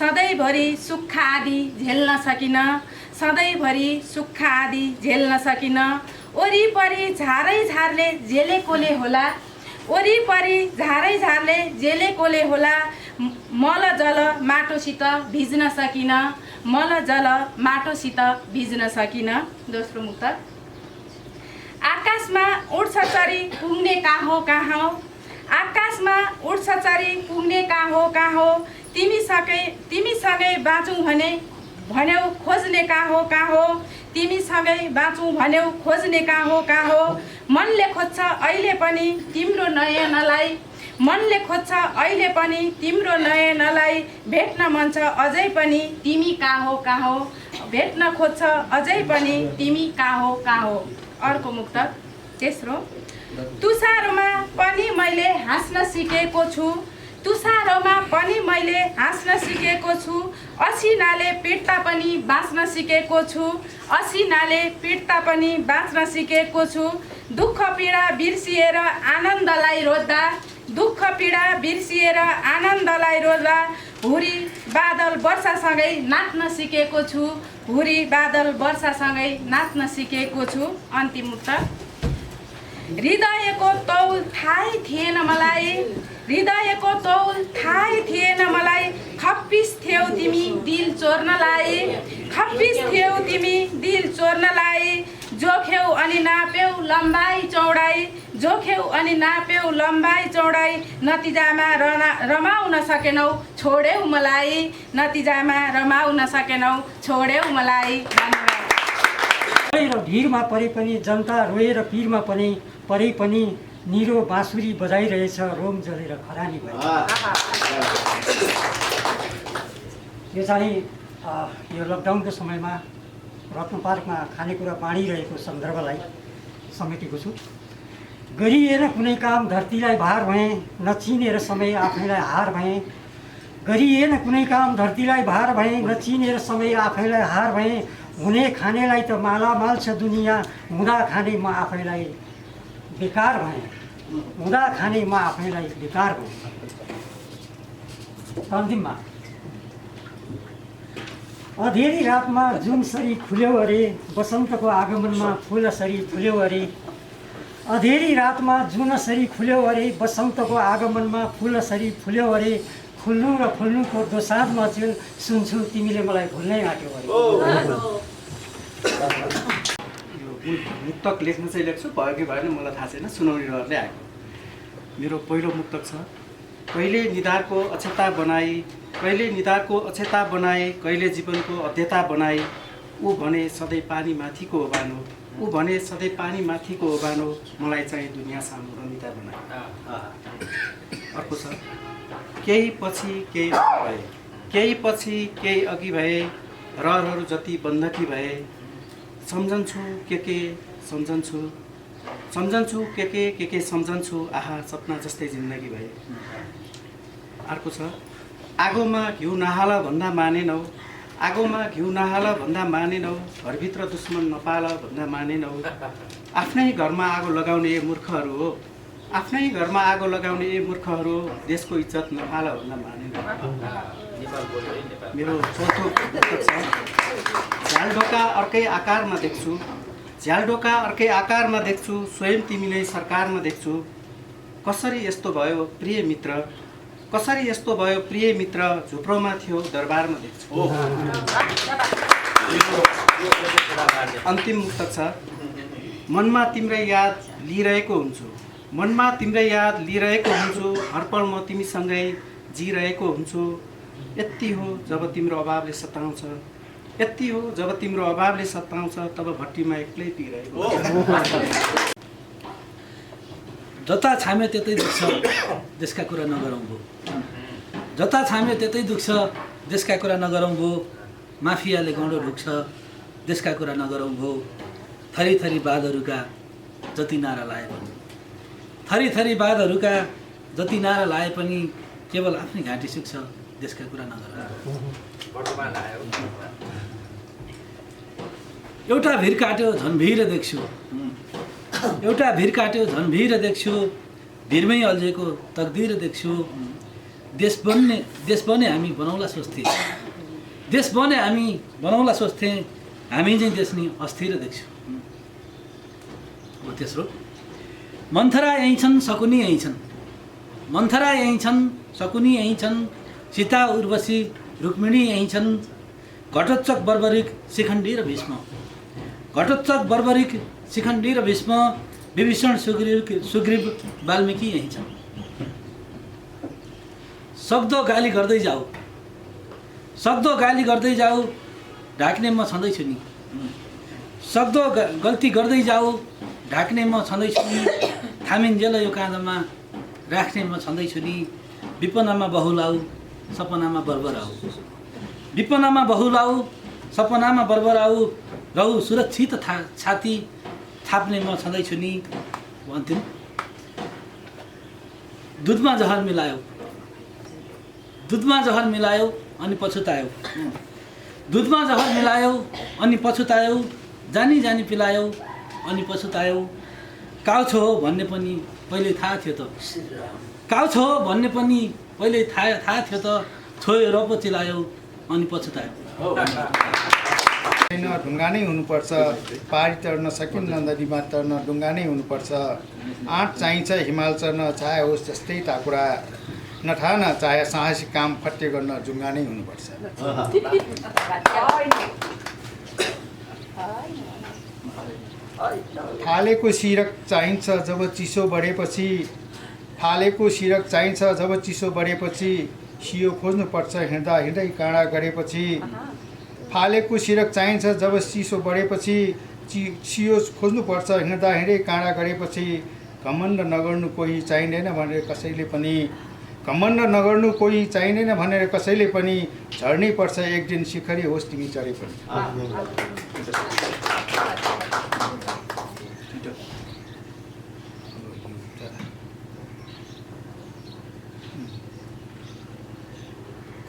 सधैँभरि सुख आदि झेल्न सकिन। सधैँभरि सुख आदि झेल्न सकिन। वरिपरि झारै झारले जेलेकोले होला। वरिपरि झारै झारले जेलेकोले होला। मल जल माटोसित भिज्न सकिन। मल जल माटोसित भिज्न सकिन। दोस्रो मुक्तक। आकाशमा उड्छ चरी पुग्ने कहाँ हो। आकाशमा उड्छ चरी पुग्ने कहाँ हो। तिमीसँगै बाँचौँ भन्यौ खोज्ने कहाँ हो। तिमीसँगै बाँचौँ भन्यौ खोज्ने कहाँ हो। मनले खोज्छ अहिले पनि तिम्रो नयनलाई। मनले खोज्छ अहिले पनि तिम्रो नयनलाई। भेट्न मन छ अझै पनि तिमी कहाँ हो। भेट्न खोज्छ अझै पनि तिमी कहाँ हो। अर्को मुक्तक। तेस्रो। तुषारोमा पनि मैले हाँस्न सिकेको छु। तुषारोमा पनि मैले हाँस्न सिकेको छु। असिनाले पिट्दा पनि बाँच्न सिकेको छु। असिनाले पिट्दा पनि बाँच्न सिकेको छु। दुःख पीडा बिर्सिएर आनन्दलाई रोज्दा। दुःख पीडा बिर्सिएर आनन्दलाई रोज्दा। हुरी बादल वर्षासँगै नाच्न सिकेको छु। हुरी बादल वर्षासँगै नाच्न सिकेको छु। अन्तिम मुक्तक। हृदयको तौल थाहै थिएन मलाई। हृदयको तौल थाहै थिएन मलाई। खप्पिस थियौ तिमी दिल चोर्नलाई। खप्पिस थियौ तिमी दिल चोर्नलाई। जोख्यौ अनि नाप्यौ लम्बाइ चौडाइ। जोख्यौ अनि नाप्यौ लम्बाइ चौडाइ। नतिजामा रमाउन सकेनौ छोड्यौ मलाई। नतिजामा रमाउन सकेनौ छोड्यौ मलाई।
धन्यवाद। भिरमा परे पनि जनता रोएर पिरमा पनि परे पनि निरो बाँसुरी बजाइरहेछ रोम जलेर खरानी भयो। यो चाहिँ यो लकडाउनको समयमा रत्न पार्कमा खानेकुरा बाँडिरहेको सन्दर्भलाई समेटेको छु। गरिएन कुनै काम धरतीलाई भार भएँ। नचिनेर समय आफैलाई हार भएँ। गरिएन कुनै काम धरतीलाई भार भएँ। नचिनेर समय आफैलाई हार भएँ। हुने खानेलाई त मालामाल छ दुनियाँ। हुँदा खाने म आफैलाई बेकार भएँ। हुँदा खाने म आफैलाई बेकार भएँ। अन्तिममा अँधेरी रातमा जुन सरी खुल्यो अरे बसन्तको आगमनमा फुलसरी फुल्यो अरे अँधेरी रातमा जुन सरी खुल्यो अरे बसन्तको आगमनमा फुलसरी फुल्यो अरे फुल्नु र फुल्नुको दोसाँधमा चाहिँ सुन्छु तिमीले मलाई भुल्नै आँट्यो अरे।
यो मुक्तक लेख्न चाहिँ लेख्छु, भयो कि भएन मलाई थाहा छैन, सुनाउने रहरले आएको। मेरो पहिलो मुक्तक छ। कहिले निधारको अक्षता बनाई, कहिले निधारको अक्षता बनाए, कहिले जीवनको अध्यता बनाए, ऊ भने सधैँ पानी माथिको ओबानो, ऊ भने सधैँ पानी माथिको ओबानो, मलाई चाहिँ दुनियाँ सामु रमिता बनाए। अर्को छ। केही पछि केही अघि भए, केही पछि केही अघि भए, रहरहरू जति बन्धकी भए, सम्झन्छु के सम्झन्छु, सम्झन्छु के सम्झन्छु, आहा सपना जस्तै जिन्दगी भए। अर्को छ। आगोमा घिउ नहाल भन्दा मानेनौ, आगोमा घिउ नहाल भन्दा मानेनौ, घरभित्र दुश्मन नपाल भन्दा मानेनौ, आफ्नै घरमा आगो लगाउने ए मूर्खहरू हो, आफ्नै घरमा आगो लगाउने ए मूर्खहरू हो, देशको इज्जत नपाल भन्दा मानेनौ। मेरो चौथो छ। झ्यालढोका अर्कै आकारमा देख्छु, झ्यालढोका अर्कै आकारमा देख्छु, स्वयं तिमीले सरकारमा देख्छु, कसरी यस्तो भयो प्रिय मित्र, कसरी यस्तो भयो प्रिय मित्र, झुप्रोमा थियो दरबारमा देख्छु। अन्तिम मुक्तक छ। मनमा तिम्रै याद लिइरहेको हुन्छु, मनमा तिम्रै याद लिइरहेको हुन्छु, हर पल म तिमीसँगै जिरहेको हुन्छु, यति हो जब तिम्रो अभावले सताउँछ, यति हो जब तिम्रो अभावले सताउँछ, तब भट्टीमा एक्लै पिरहेको।
जता छाम्यो त्यतै दुख्छ, देशका कुरा नगरौँ भो, जता छाम्यो त्यतै दुख्छ, देशका कुरा नगरौँ भो, माफियाले गौँडो ढुक्छ, देशका कुरा नगरौँ भो, थरी थरी बादहरूका जति नारा लाए पनि, थरी थरी बादहरूका जति नारा लाए पनि, केवल आफ्नै घाँटी सुक्छ, देशका कुरा नगरौँ। एउटा भिर काट्यो झन् भिर देख्छु, एउटा भिर काट्यो झन् भिर देख्छु, भिरमै अल्झेको तकदिर देख्छु, देश बने हामी बनाउला सोच्थे, देश बने हामी बनाउला सोच्थे, हामी चाहिँ देश नि अस्थिर देख्छु। हो तेस्रो। मन्थरा यहीँ छन् शकुनी यहीँ छन्, मन्थरा यहीँ छन् शकुनी यहीँ छन्, सीता उर्वशी रुक्मिणी यहीँ छन्, घटोत्कच बर्बरिक शिखण्डी र भीष्म, घटोत्कच बर्बरिक शिखण्डी र भीष्म, विभीषण सुग्रीव वाल्मीकि यहीँ छन्। सक्दो गाली गर्दै जाऊ, सक्दो गाली गर्दै जाऊ, ढाक्ने म छँदैछु नि, सक्दो गल्ती गर्दै जाऊ, ढाक्ने म छँदैछु नि, थामिन्जेल यो काँधमा राख्ने म छँदैछु नि, विपनामा बहुलाऊ सपनामा बर्बराऊ, विपनामा बहुलाऊ सपनामा बर्बराऊ, रहु सुरक्षित छाती थाप्ने म छँदैछु नि। अन्तिम। दुधमा जहर मिलायो, दुधमा जहर मिलायो अनि पछुतायो, दुधमा जहर मिलायो अनि पछुतायो, जानी जानी पिलायो अनि पछुतायो, काउ छो भन्ने पनि पहिले थाहा थियो त, काउ छो भन्ने पनि पहिले थाहा थियो त, छोयो र पो चिलायो अनि पछुतायो।
ढुङ्गा नै हुनुपर्छ, पहाडी चढ्न सकिन्न, नदीमा चढ्न ढुङ्गा नै हुनुपर्छ, आँट चाहिन्छ हिमाल चढ्न, चाहे होस् जस्तै टाकुरा, नठान चाहे साहसी काम फट्टे गर्न ढुङ्गा नै हुनुपर्छ। फालेको सिरक चाहिन्छ जब चिसो बढेपछि, फालेको सिरक चाहिन्छ जब चिसो बढेपछि, सियो खोज्नुपर्छ हिँड्दा हिँड्दै काँडा गरेपछि, फालेको सिरक चाहिन्छ जब चिसो बढेपछि, सियो खोज्नुपर्छ हिँड्दा हिँड्दै काँडा गरेपछि, घमण्ड नगर्नु कोही चाहिँदैन भनेर कसैले पनि, घमण्ड नगर्नु कोही चाहिँदैन भनेर कसैले पनि, झर्नै पर्छ एक दिन शिखरी होस् तिमी चढे पनि।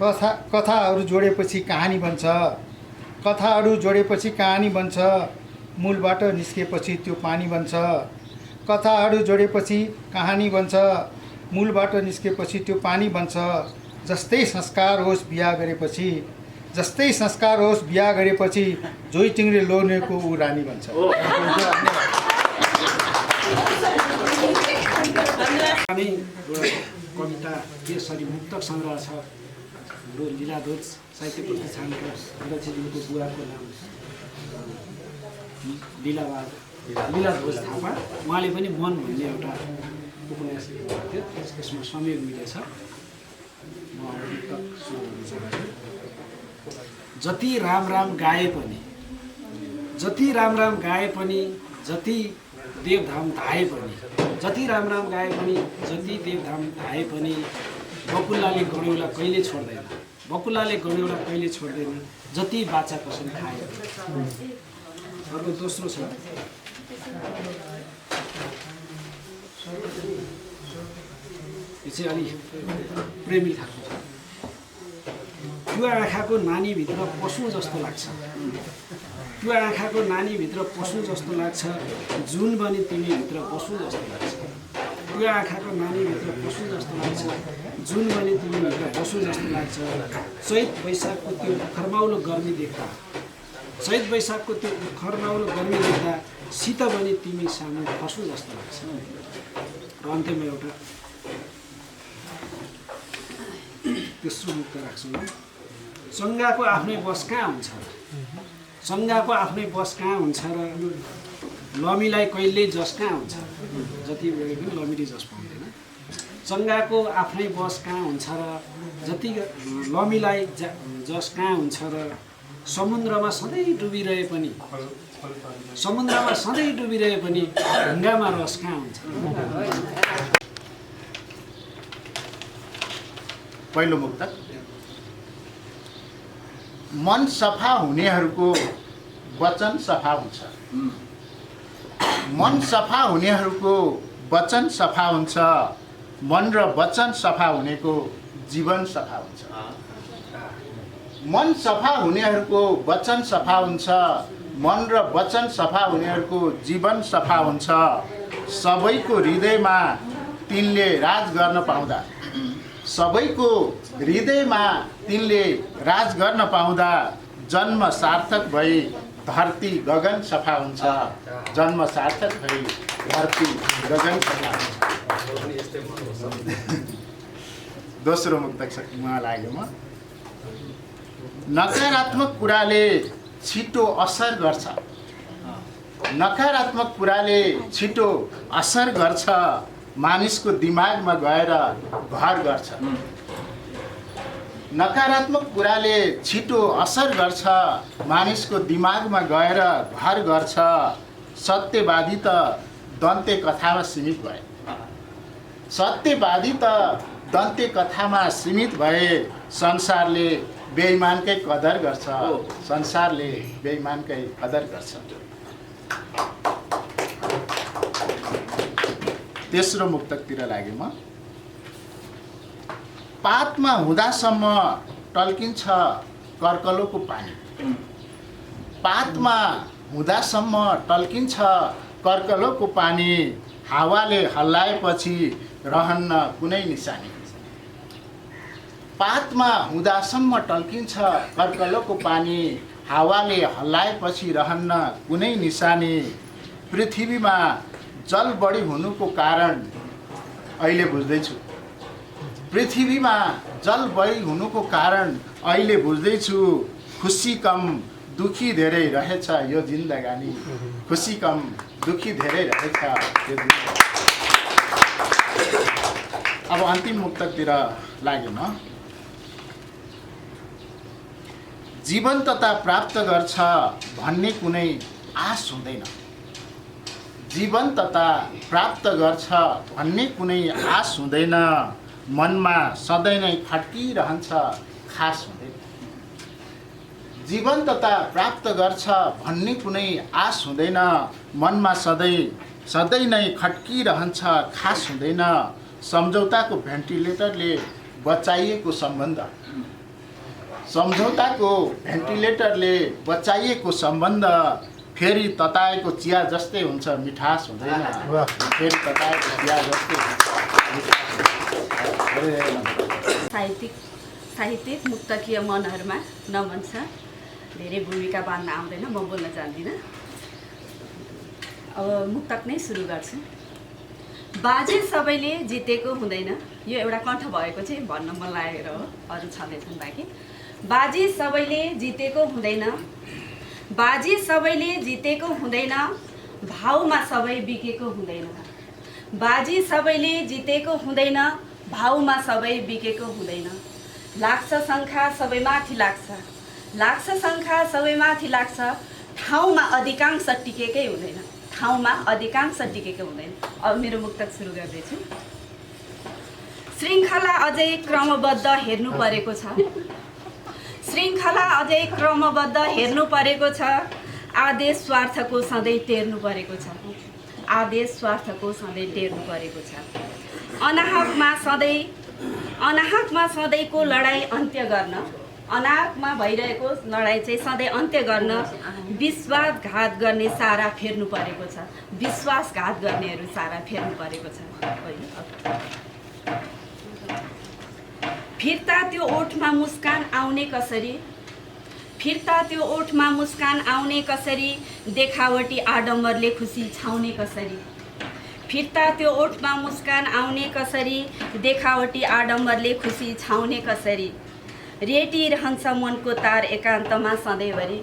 कथाहरू जोडेपछि कहानी बन्छ, कथाहरू जोडेपछि कहानी बन्छ, मूलबाट निस्केपछि त्यो पानी बन्छ, कथाहरू जोडेपछि कहानी बन्छ, मूलबाट निस्केपछि त्यो पानी बन्छ, जस्तै संस्कार होस् बिहा गरेपछि, जस्तै संस्कार होस् बिहा गरेपछि जोइ टिङ्ग्रे लोनेको ऊ रानी भन्छ।
कविता यसरी मुक्तक सङ्ग्रह छ। हाम्रो लीलाध्वज साहित्य प्रतिष्ठानका अध्यक्षज्यूको बुवाको नाम लीलाध्वज थापा। उहाँले पनि मन भन्ने एउटा उपन्यास लेख्नु थियो, त्यसमा संयोग मिलेछ। म मुक्तक सुनाउन चाहन्छु। जति राम राम गाए पनि, जति राम राम गाए पनि, जति देवधाम धाए पनि, जति राम राम गाए पनि, जति देवधाम धाए पनि, बकुल्लाले गण्यौला कहिले छोड्दैन, बकुल्लाले गण्यौला कहिले छोड्दैन, जति बाचा कसम खाए। अर्को दोस्रो छ, यो चाहिँ अलि प्रेमी खालको छ। त्यो आँखाको नानीभित्र पशु जस्तो लाग्छ, त्यो आँखाको नानीभित्र पशु जस्तो लाग्छ, जुन बनी तिमीभित्र पशु जस्तो लाग्छ। त्यो आँखाको नानीभित्र पशु जस्तो लाग्छ, जुन बनी तिमीभित्र पशु जस्तो लाग्छ। चैत वैशाखको त्यो खर्माउलो गर्मी देख्दा, चैत वैशाखको त्यो खर्माउलो गर्मी देख्दा, शीत बनी तिमी सामु पशु जस्तो लाग्छ। र अन्त्यमा एउटा तेस्रो मुक्त राख्छु। चङ्गाको आफ्नै बस कहाँ हुन्छ र, चङ्गाको आफ्नै बस कहाँ हुन्छ र, लमीलाई कहिल्यै जस कहाँ हुन्छ। जति गरे पनि लमीले जस पाउँदैन। चङ्गाको आफ्नै बस कहाँ हुन्छ र, जति लमीलाई जस कहाँ हुन्छ र, समुद्रमा सधैँ डुबिरहे पनि, समुद्रमा सधैँ डुबिरहे पनि ढुङ्गामा रस कहाँ हुन्छ।
पहिलो मुक्तक। मन सफा हुनेहरूको वचन सफा हुन्छ, मन सफा हुनेहरूको वचन सफा हुन्छ, मन र वचन सफा हुनेको जीवन सफा हुन्छ। मन सफा हुनेहरूको वचन सफा हुन्छ, मन र वचन सफा हुनेहरूको जीवन सफा हुन्छ। सबैको हृदयमा तिनले राज गर्न पाउँदा, सबैको हृदयमा तिनले राज गर्न पाउँदा, जन्म सार्थक भई धरती गगन सफा हुन्छ, जन्म सार्थक भई धरती गगन सफा हुन्छ। दोस्रो मुक्तक उहाँ लाग्यो। म नकारात्मक कुराले छिटो असर गर्छ, नकारात्मक कुराले छिटो असर गर्छ, मानिसको दिमागमा गएर घर गर्छ। नकारात्मक कुराले छिटो असर गर्छ, मानिसको दिमागमा गएर घर गर्छ। सत्यवादी त दन्ते कथामा सीमित भए, सत्यवादी त दन्ते कथामा सीमित भए, संसारले बेइमानकै कदर गर्छ, संसारले बेइमानकै कदर गर्छ। तेस्रो मुक्तकतिर लाग्यो। म पातमा हुँदासम्म टल्किन्छ कर्कलोको पानी, पातमा हुँदासम्म टल्किन्छ कर्कलोको पानी, हावाले हल्लाएपछि रहन्न कुनै निशानी। पातमा हुँदासम्म टल्किन्छ कर्कलोको पानी, हावाले हल्लाएपछि रहन्न कुनै निशानी। पृथ्वीमा जल बढी हुनुको कारण अहिले बुझ्दैछु, पृथ्वीमा जल बढी हुनुको कारण अहिले बुझ्दैछु। खुसी कम दुखी धेरै रहेछ यो जिन्दगानी, खुसी कम दुखी धेरै रहेछ यो जिन्दगानी। अब अन्तिम मुक्तकतिर लाग्यो। म जीवन्तता प्राप्त गर्छ भन्ने कुनै आश हुँदैन, जीवन्तता प्राप्त गर्छ भन्ने कुनै आश हुँदैन, मनमा सधैँ नै खड्किरहन्छ खास हुँदैन। जीवन्तता प्राप्त गर्छ भन्ने कुनै आश हुँदैन, मनमा सधैँ नै खड्किरहन्छ खास हुँदैन। सम्झौताको भेन्टिलेटरले बचाइएको सम्बन्ध, सम्झौताको भेन्टिलेटरले बचाइएको सम्बन्ध, फेरि तताएको चिया जस्तै हुन्छ मिठास हुँदैन, फेरि तताएको चिया जस्तै।
साहित्यिक
साहित्यिक मुक्तकीय मनहरूमा नमन छ। धेरै भूमिका बाँध्न आउँदैन, म बोल्न जान्दिनँ। अब मुक्तक नै सुरु गर्छु। बाजे सबैले जितेको हुँदैन, यो एउटा कण्ठ भएको चाहिँ भन्न मन लागेर हो, अरू छँदैछन् बाँकी। बाजे सबैले जितेको हुँदैन, बाजे सबैले जितेको हुँदैन, भाउमा सबै बिकेको हुँदैन। बाजी सबैले जितेको हुँदैन, भाउमा सबै बिकेको हुँदैन। लाग्छ शङ्खा सबैमाथि लाग्छ, लाग्छ शङ्खा सबैमाथि लाग्छ, ठाउँमा अधिकांश टिकेकै हुँदैन, ठाउँमा अधिकांश टिकेको हुँदैन। अब मेरो मुक्तक सुरु गर्दैछु। श्रृङ्खला अझै क्रमबद्ध हेर्नु परेको छ, श्रृङ्खला अझै क्रमबद्ध हेर्नु परेको छ, आदेश स्वार्थको सधैँ टेर्नु परेको छ, आदेश स्वार्थको सधैँ टेर्नु परेको छ। अनाहकमा सधैँको लडाइँ अन्त्य गर्न, अनाहकमा भइरहेको लडाइँ चाहिँ सधैँ अन्त्य गर्न विश्वासघात गर्ने सारा फेर्नु परेको छ, विश्वासघात गर्नेहरू सारा फेर्नु परेको छ। फिर्ता त्यो ओठमा मुस्कान आउने कसरी, फिर्ता त्यो ओठमा मुस्कान आउने कसरी, देखावटी आडम्बरले खुसी छाउने कसरी। फिर्ता त्यो ओठमा मुस्कान आउने कसरी, देखावटी आडम्बरले खुसी छाउने कसरी। रेटी रहन्छ मनको तार एकान्तमा सधैँभरि,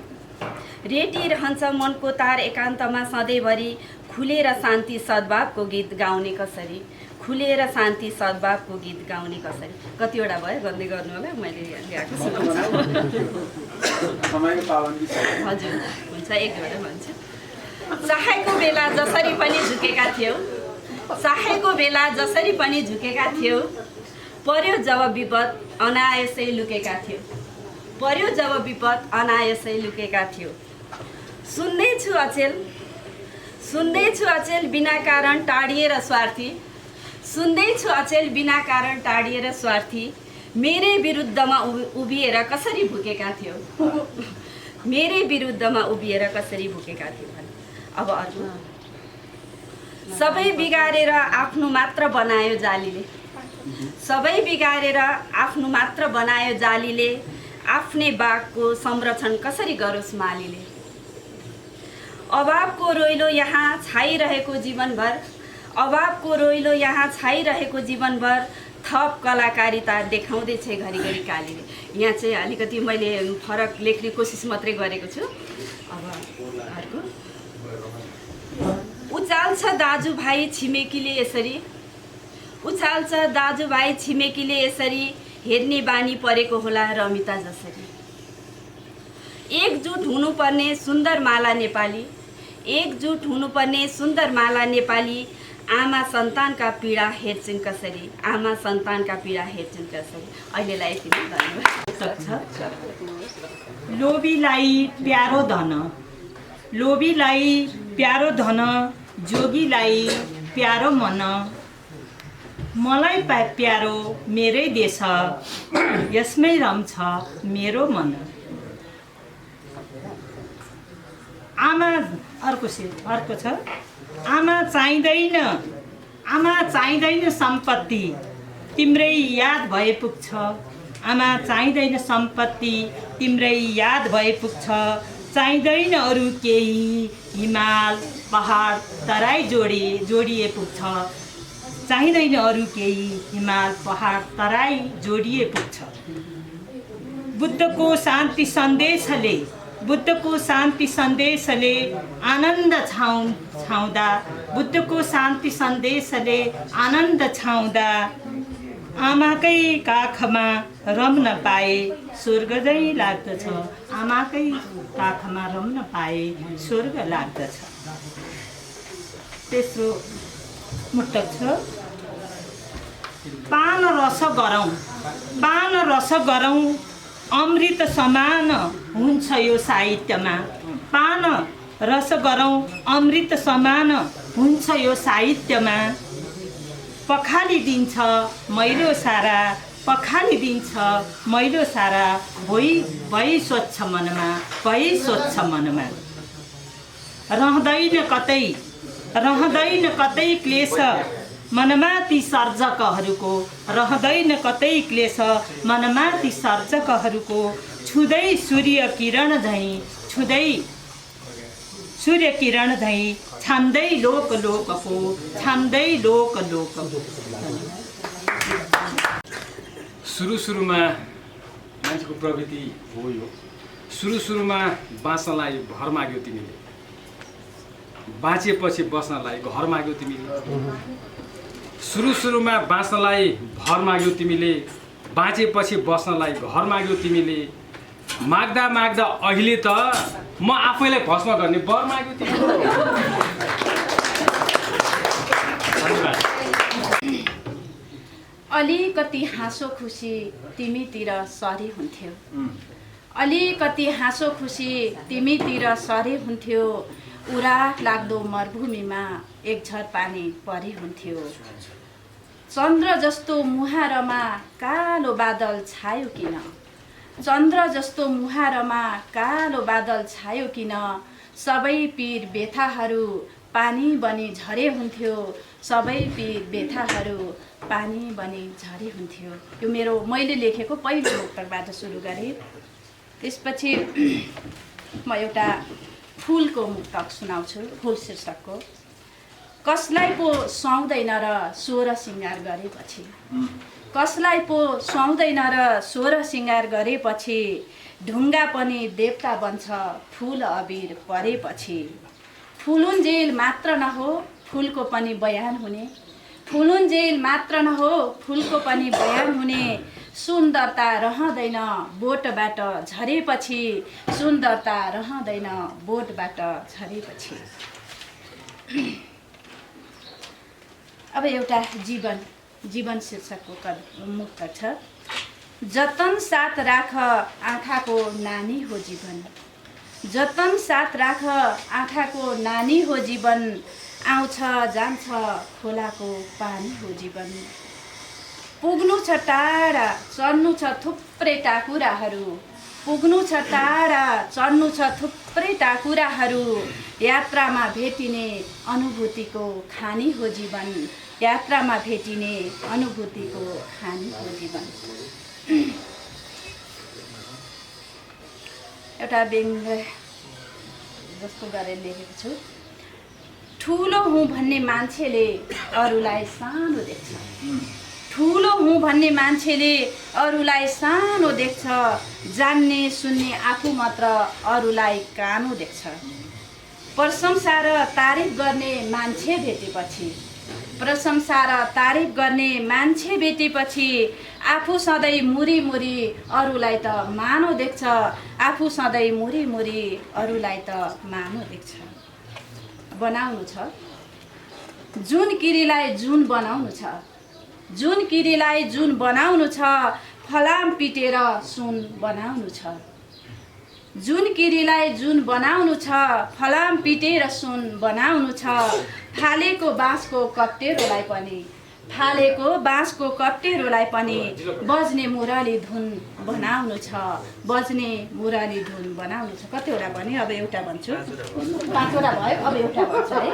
रेटी रहन्छ मनको तार एकान्तमा सधैँभरि, खुलेर शान्ति सद्भावको गीत गाउने कसरी, खुलेर शान्ति सद्भावको गीत गाउने कसरी। कतिवटा भयो गर्दै गर्नु होला, मैले ल्याएको सुनाउँछु। हजुर हुन्छ, एक दुईवटा भन्छु। चाहेको बेला जसरी पनि झुकेका थियौ, चाहेको बेला जसरी पनि झुकेका थियौ, पर्यो जब विपद अनायासै लुकेका थियौ, पर्यो जब विपद अनायासै लुकेका थियौ। सुन्दैछु अचेल, सुन्दैछु अचेल बिना कारण टाढिएर स्वार्थी, सुन्दैछु अचेल बिना कारण टाढिएर स्वार्थी, मेरै विरुद्धमा उभिएर कसरी भुकेका थियौ, मेरै विरुद्धमा उभिएर कसरी भुकेका थियौ। अब अर्को। सबै बिगारेर आफ्नो मात्र बनायो जालीले, सबै बिगारेर आफ्नो मात्र बनायो जालीले, आफ्नै बागको संरक्षण कसरी गरोस् मालीले। अभावको रोइलो यहाँ छाइरहेको जीवनभर, अभावको रोइलो यहाँ छाइरहेको जीवनभर, थप कलाकारिता देखाउँदैछ घरिघरि कालीले। यहाँ चाहिँ अलिकति मैले फरक लेख्ने कोसिस मात्रै गरेको छु। अब अर्को। उचाल्छ दाजुभाइ छिमेकीले यसरी, उचाल्छ दाजुभाइ छिमेकीले यसरी, हेर्ने बानी परेको होला रमिता जसरी। एकजुट हुनुपर्ने सुन्दर माला नेपाली, एकजुट हुनुपर्ने सुन्दर माला नेपाली, आमा सन्तानका पीडा हेर्छन् कसरी, आमा सन्तानका पीडा हेर्छन् कसरी। अहिलेलाई यति नै, धन्यवाद।
लोभीलाई प्यारो धन, लोभीलाई प्यारो धन, जोगीलाई प्यारो मन, मलाई प्यारो मेरै देश, यसमै रम्छ मेरो मन। आमा अर्को छ। आमा चाहिँदैन, आमा चाहिँदैन सम्पत्ति, तिम्रै याद भए पुग्छ, आमा चाहिँदैन सम्पत्ति, तिम्रै याद भए पुग्छ। चाहिँदैन अरू केही, हिमाल पहाड तराई जोडिए पुग्छ, चाहिँदैन अरू केही, हिमाल पहाड तराई जोडिए पुग्छ। बुद्धको शान्ति सन्देशले, बुद्धको शान्ति सन्देशले आनन्द छाउँदा, बुद्धको शान्ति सन्देशले आनन्द छाउँदा, आमाकै काखमा रम्न पाए स्वर्ग झै लाग्दछ, आमाकै काखमा रम्न पाए स्वर्ग लाग्दछ। तेस्रो मुक्तक छ। पान रस गरौँ, पान रस गरौँ, अमृत समान हुन्छ यो साहित्यमा, पान रस गरौँ, अमृत समान हुन्छ यो साहित्यमा। पखालिदिन्छ मैलो सारा, पखालिदिन्छ मैलो सारा, भई स्वच्छ मनमा, भई स्वच्छ मनमा। रहँदैन कतै क्लेश, मनमाथि सर्जकहरूको रहँदैन कतै क्लेश मनमाथि सर्जकहरूको छुँदै सूर्य किरण झैँ छान्दै लोक लोकको
सुरुमा मान्छेको प्रवृत्ति हो यो सुरुमा बाँच्नलाई घर माग्यो तिमीले बाँचेपछि बस्नलाई घर माग्यो तिमीले सुरुमा बाँच्नलाई भर माग्यो तिमीले बाँचेपछि बस्नलाई घर माग्यो तिमीले माग्दा अहिले त म आफैलाई भस्म गर्ने वर माग्यो तिमीले
अलिकति हाँसो खुसी तिमीतिर सरी हुन्थ्यो अलिकति हाँसो खुसी तिमीतिर सरी हुन्थ्यो उराट लाग्दो मरुभूमिमा एक झर पानी परी हुन्थ्यो चन्द्र जस्तो मुहारमा कालो बादल छायो किन चन्द्र जस्तो मुहारमा कालो बादल छायो किन सबै पीर व्यथाहरू पानी बनी झरे हुन्थ्यो सबै पीर व्यथाहरू पानी बनी झरे हुन्थ्यो। यो मैले लेखेको पहिलो मुक्तकबाट सुरु गरेँ। त्यसपछि म एउटा फुलको मुक्तक सुनाउँछु। फुल शीर्षकको। कसलाई पो सुहाउँदैन र स्वर सिँगार गरेपछि कसलाई पो सुहाउँदैन र स्वर सिँगार गरेपछि ढुङ्गा पनि देवता बन्छ फुल अबिर परेपछि फुलुन्जेल मात्र नहो फुलको पनि बयान हुने फुलुन्जेल मात्र नहो फुलको पनि बयान हुने सुन्दरता रहँदैन बोटबाट झरेपछि सुन्दरता रहँदैन बोटबाट झरेपछि। अब एउटा जीवन शीर्षकको मुक्तक छ। जतन साथ राख आँखाको नानी हो जीवन जतन साथ राख आँखाको नानी हो जीवन आउँछ जान्छ खोलाको पानी हो जीवन पुग्नु छ टाढा चढ्नु छ थुप्रै टाकुराहरू पुग्नु छ टाढा चढ्नु छ थुप्रै टाकुराहरू यात्रामा भेटिने अनुभूतिको खानी हो जीवन यात्रामा भेटिने अनुभूतिको खानी हो जीवन। एउटा व्यङ्ग जस्तो गरेर लेखेको छु। ठुलो हुँ भन्ने मान्छेले अरूलाई सानो देख्छ ठुलो हुँ भन्ने मान्छेले अरूलाई सानो देख्छ जान्ने सुन्ने आफू मात्र अरूलाई कानो देख्छ प्रशंसा र तारिफ गर्ने मान्छे भेटेपछि प्रशंसा र तारिफ गर्ने मान्छे भेटेपछि आफू सधैँ मुरी मुरी अरूलाई त मानो देख्छ आफू सधैँ मुरी मुरी अरूलाई त मानो देख्छ। बनाउनु छ जुन किरीलाई जुन बनाउनु छ जुन किरीलाई जुन बनाउनु छ फलाम पिटेर सुन बनाउनु छ जुन किरीलाई जुन बनाउनु छ फलाम पिटेर सुन बनाउनु छ फालेको बाँसको कप्टेरोलाई पनि फालेको बाँसको कप्टेरोलाई पनि बज्ने मुरली धुन बनाउनु छ बज्ने मुरली धुन बनाउनु छ। कतिवटा भने अब एउटा भन्छु 5वटा भयो अब एउटा भन्छ है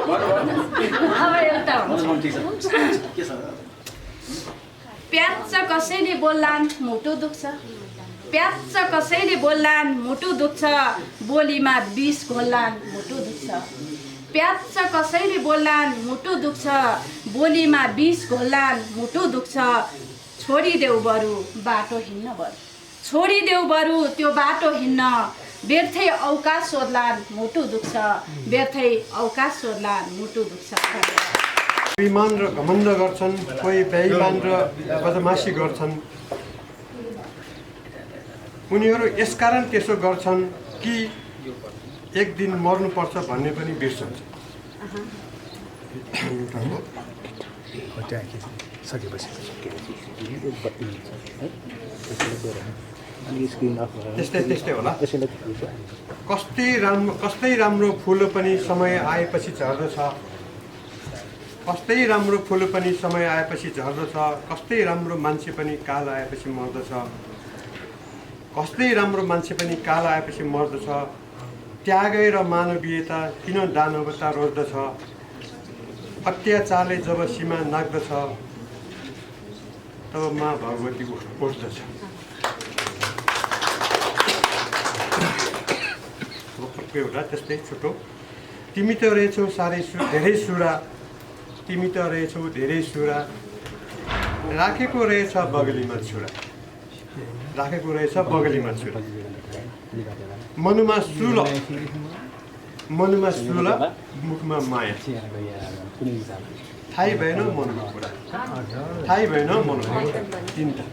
अब एउटा भन्छ। प्याच्च कसैले बोल्लान् मुटु दुख्छ प्याच्च कसैले बोल्लान् मुटु दुख्छ बोलीमा विष घोल्लान् मुटु दुख्छ प्याच्च कसैले बोल्लान् मुटु दुख्छ बोलीमा विष घोल्लान् मुटु दुख्छ छोडिदेऊ बरु बाटो हिँड्न बरु छोडिदेऊ बरु त्यो बाटो हिँड्न व्यर्थै अवकाश सोध्लान् मुटु दुख्छ व्यर्थै अवकाश सोध्लान् मुटु दुख्छ।
अभिमान र घमण्ड गर्छन् कोही बेइमान र बदमासी गर्छन् उनीहरू यसकारण त्यसो गर्छन् कि एक दिन मर्नुपर्छ भन्ने पनि बिर्सन्छ। त्यस्तै होला। कस्तै राम्रो फुल पनि समय आएपछि झर्दछ कस्तै राम्रो फुल पनि समय आएपछि झर्दछ कस्तै राम्रो मान्छे पनि काल आएपछि मर्दछ कस्तै राम्रो मान्छे पनि काल आएपछि मर्दछ त्यागै र मानवीयता किन दानवता रोज्दछ अत्याचारले जब सीमा नाग्दछ तब माँ भगवती उठ्दछ। एउटा त्यस्तै छोटो, तिमी त रहेछौ धेरै सुरा, तिमी त रहेछौ धेरै सुरा, राखेको रहेछ बगलीमा छुरा, राखेको रहेछ बगलीमा छुरा, मनमा सुल मुखमा माया, थाहै भएन मनमा कुरा, थाहै भएन मनमा चिन्ता।